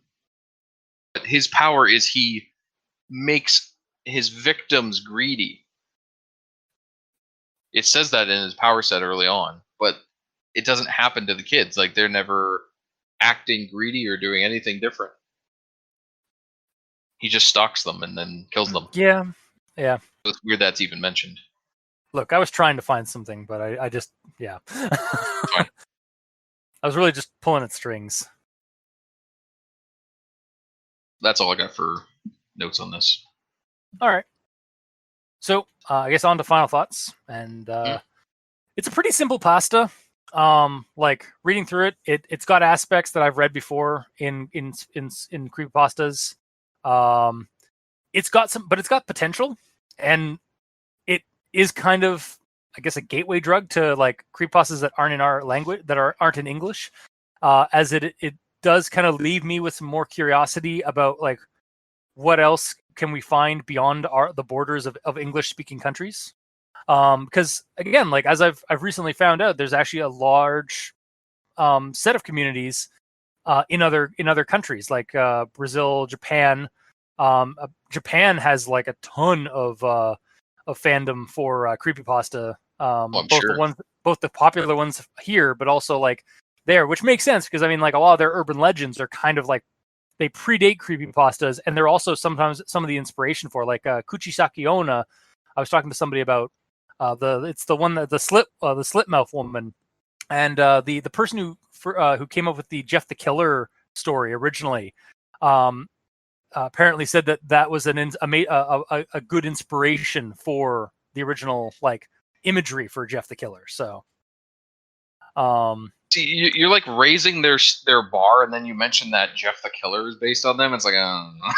But his power is he makes his victims greedy. It says that in his power set early on, but it doesn't happen to the kids. Like, they're never acting greedy or doing anything different. He just stalks them and then kills them. Yeah. It's weird that's even mentioned. Look, I was trying to find something, but I just I was really just pulling at strings. That's all I got for notes on this. All right. So I guess on to final thoughts, and it's a pretty simple pasta. Like reading through it's got aspects that I've read before in creepypastas. It's got potential, and it is kind of, I guess, a gateway drug to like creepypastas that aren't in our language, that aren't in English. As it does kind of leave me with some more curiosity about like what else can we find beyond the borders of English speaking countries. Because again, like as I've recently found out, there's actually a large set of communities in other countries like Brazil, Japan. Japan has like a ton of fandom for creepypasta. Both the popular ones here, but also like there, which makes sense because I mean, like a lot of their urban legends are kind of like they predate creepypastas, and they're also sometimes some of the inspiration for like Kuchisaki Onna. I was talking to somebody about it's the one that the slit mouth woman, and the person who came up with the Jeff the Killer story originally. Apparently said that was a good inspiration for the original like imagery for Jeff the Killer. So, see, you're like raising their bar, and then you mention that Jeff the Killer is based on them. It's like, I don't know.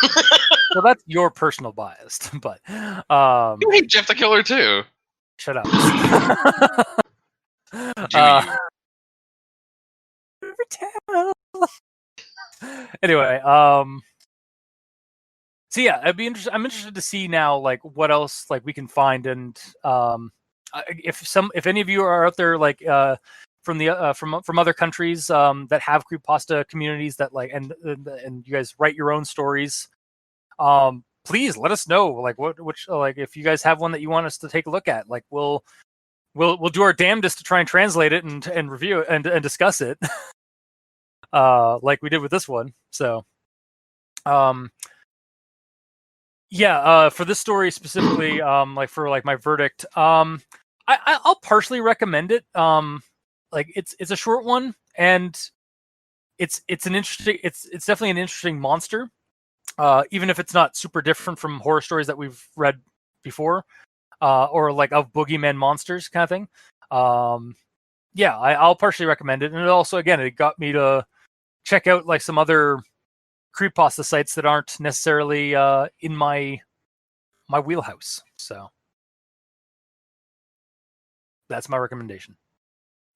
Well, that's your personal bias, but you hate Jeff the Killer too. Shut up. Do you? Anyway, so yeah, I'm interested to see now, like, what else like we can find, and if any of you are out there, like, from the from other countries that have creepypasta communities that like, and you guys write your own stories, please let us know, like, which like, if you guys have one that you want us to take a look at, like, we'll do our damnedest to try and translate it and review it and discuss it, like we did with this one. So, yeah, for this story specifically, like for like my verdict, I'll partially recommend it. Like it's a short one, and it's definitely an interesting monster. Even if it's not super different from horror stories that we've read before, or like of boogeyman monsters kind of thing. Yeah, I'll partially recommend it, and it also, again, it got me to check out like some other creepypasta sites that aren't necessarily in my wheelhouse. So that's my recommendation.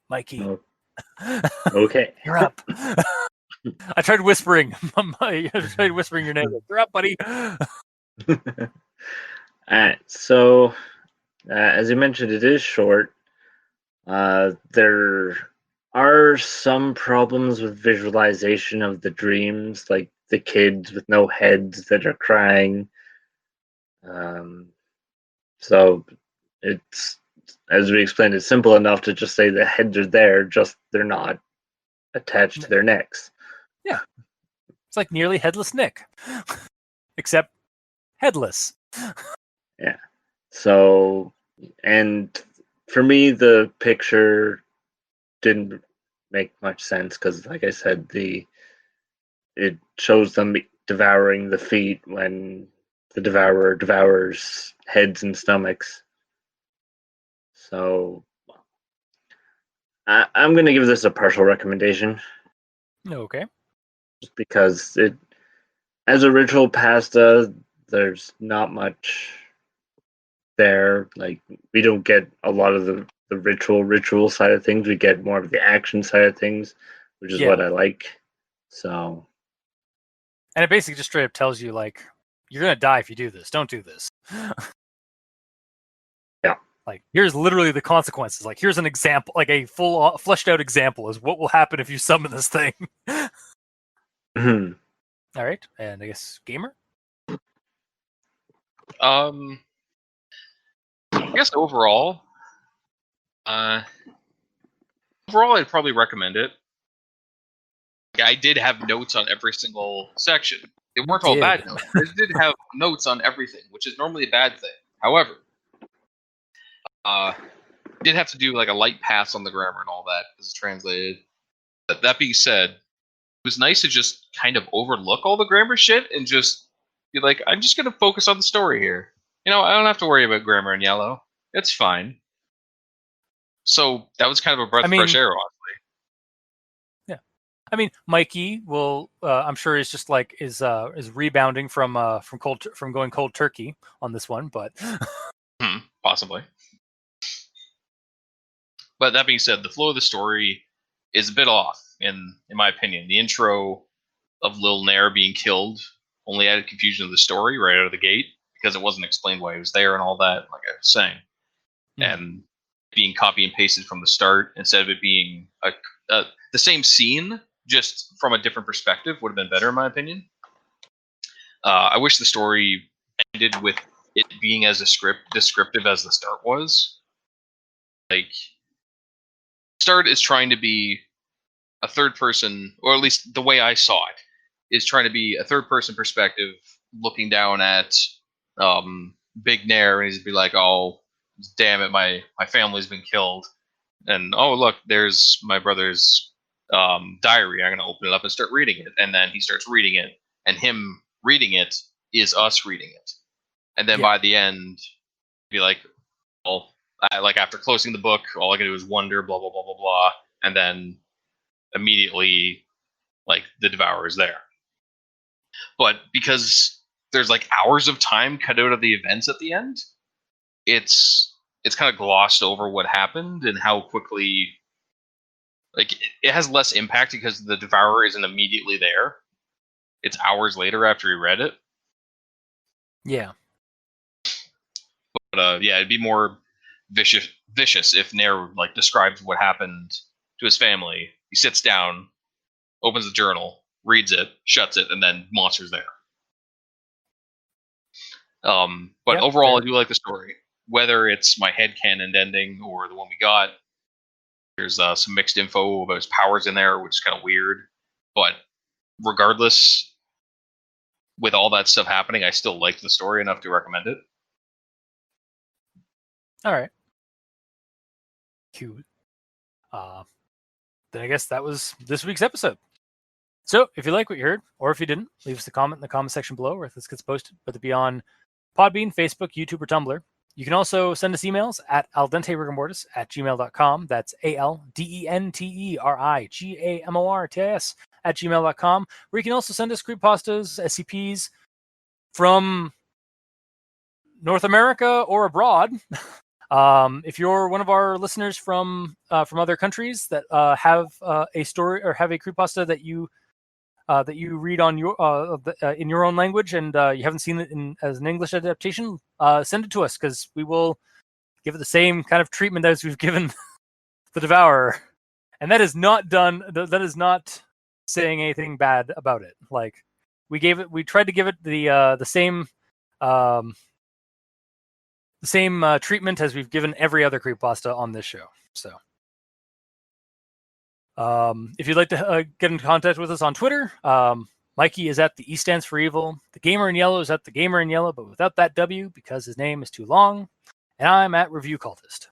Mikey. Oh, okay. You're up. I tried whispering. Your name. You're up, buddy. All right. So, as you mentioned, it is short. There are some problems with visualization of the dreams, like the kids with no heads that are crying. So it's, as we explained, it's simple enough to just say the heads are there, just they're not attached to their necks. Yeah. It's like nearly headless Nick, except headless. Yeah. So, and for me, the picture didn't make much sense because, like I said, it shows them devouring the feet when the devourer devours heads and stomachs. So I'm going to give this a partial recommendation. Okay. Just because it, as a ritual pasta, there's not much there. Like, we don't get a lot of the ritual side of things. We get more of the action side of things, which is what I like. So, and it basically just straight up tells you, like, you're gonna die if you do this. Don't do this. yeah. Like, here's literally the consequences. Like, here's an example, like a full fleshed out example is what will happen if you summon this thing. Mhm. All right, and I guess gamer. I guess overall, I'd probably recommend it. I did have notes on every single section. They weren't all bad notes. I did have notes on everything, which is normally a bad thing. However, did have to do like a light pass on the grammar and all that as translated. But that being said, it was nice to just kind of overlook all the grammar shit and just be like, I'm just gonna focus on the story here. You know, I don't have to worry about grammar in yellow. It's fine. So that was kind of a breath of fresh air, honestly. Yeah, I mean, Mikey will, I'm sure, is just like is rebounding from going cold turkey on this one, but possibly. But that being said, the flow of the story is a bit off, in my opinion. The intro of Lil Nair being killed only added confusion to the story right out of the gate because it wasn't explained why he was there and all that, like I was saying. And being copy and pasted from the start instead of it being the same scene, just from a different perspective, would have been better, in my opinion. I wish the story ended with it being as descriptive as the start was. Like, start is trying to be a third person, or at least the way I saw it, is trying to be a third person perspective, looking down at Big Nair, and he'd be like, "Oh, damn it, my family's been killed," and oh look, there's my brother's diary. I'm gonna open it up and start reading it, and then he starts reading it, and him reading it is us reading it, and then by the end, be like, well, like after closing the book, all I can do is wonder, blah blah blah blah blah, and then immediately, like, the Devourer is there. But because there's like hours of time cut out of the events at the end, it's kind of glossed over what happened and how quickly Like it has less impact because the Devourer isn't immediately there. It's hours later after he read it. Yeah. But yeah, it'd be more vicious if Nair like describes what happened to his family. He sits down, opens the journal, reads it, shuts it, and then monsters there. But Yep, overall, fair. I do like the story. Whether it's my headcanon ending or the one we got, there's some mixed info about his powers in there, which is kind of weird. But regardless, with all that stuff happening, I still like the story enough to recommend it. All right. Cute. Then I guess that was this week's episode. So if you like what you heard, or if you didn't, leave us a comment in the comment section below where this gets posted, whether it be on Podbean, Facebook, YouTube, or Tumblr. You can also send us emails at aldenterigamortis@gmail.com. That's ALDENTERIGAMORTIS@gmail.com, where you can also send us creepypastas, SCPs from North America or abroad. If you're one of our listeners from other countries that have a story or have a creepypasta that you read on your in your own language and you haven't seen it as an English adaptation, send it to us because we will give it the same kind of treatment as we've given the Devourer. And that is not done. That is not saying anything bad about it. Like we tried to give it the same treatment as we've given every other creepypasta on this show. So. If you'd like to get in contact with us on Twitter, Mikey is at the E stands for evil. The Gamer in Yellow is at the Gamer in Yellow, but without that W because his name is too long. And I'm at Review Cultist.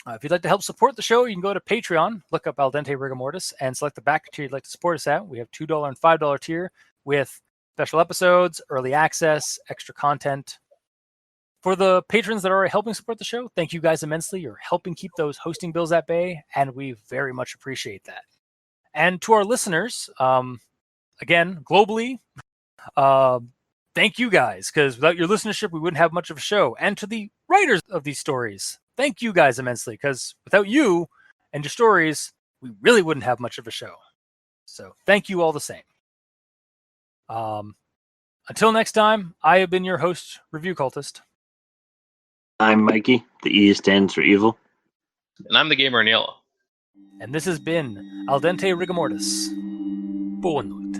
If you'd like to help support the show, you can go to Patreon, look up Al Dente Rigor Mortis, and select the back tier you'd like to support us at. We have $2 and $5 tier with special episodes, early access, extra content. For the patrons that are helping support the show, thank you guys immensely. You're helping keep those hosting bills at bay, and we very much appreciate that. And to our listeners, again, globally, thank you guys, because without your listenership, we wouldn't have much of a show. And to the writers of these stories, thank you guys immensely, because without you and your stories, we really wouldn't have much of a show. So thank you all the same. Until next time, I have been your host, Review Cultist. I'm Mikey. The E stands for evil. And I'm the Gamer in Yellow. And this has been Al Dente Rigor Mortis. Boa noite.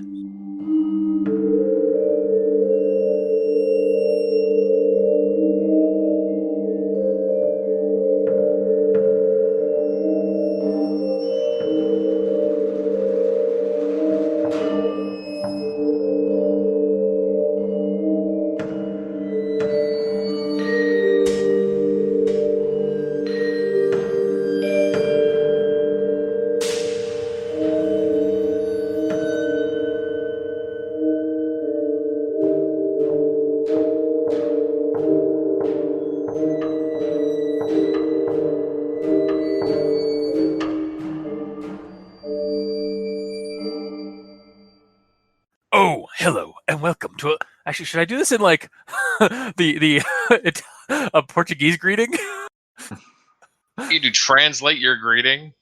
Oh, hello, and welcome to actually, should I do this in like the a Portuguese greeting? You do translate your greeting.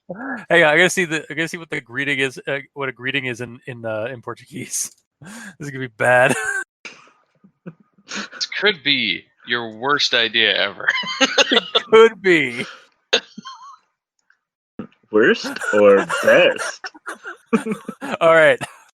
Hey, I gotta see what the greeting is. What a greeting is in Portuguese. This is gonna be bad. This could be your worst idea ever. It could be. Worst or best? All right.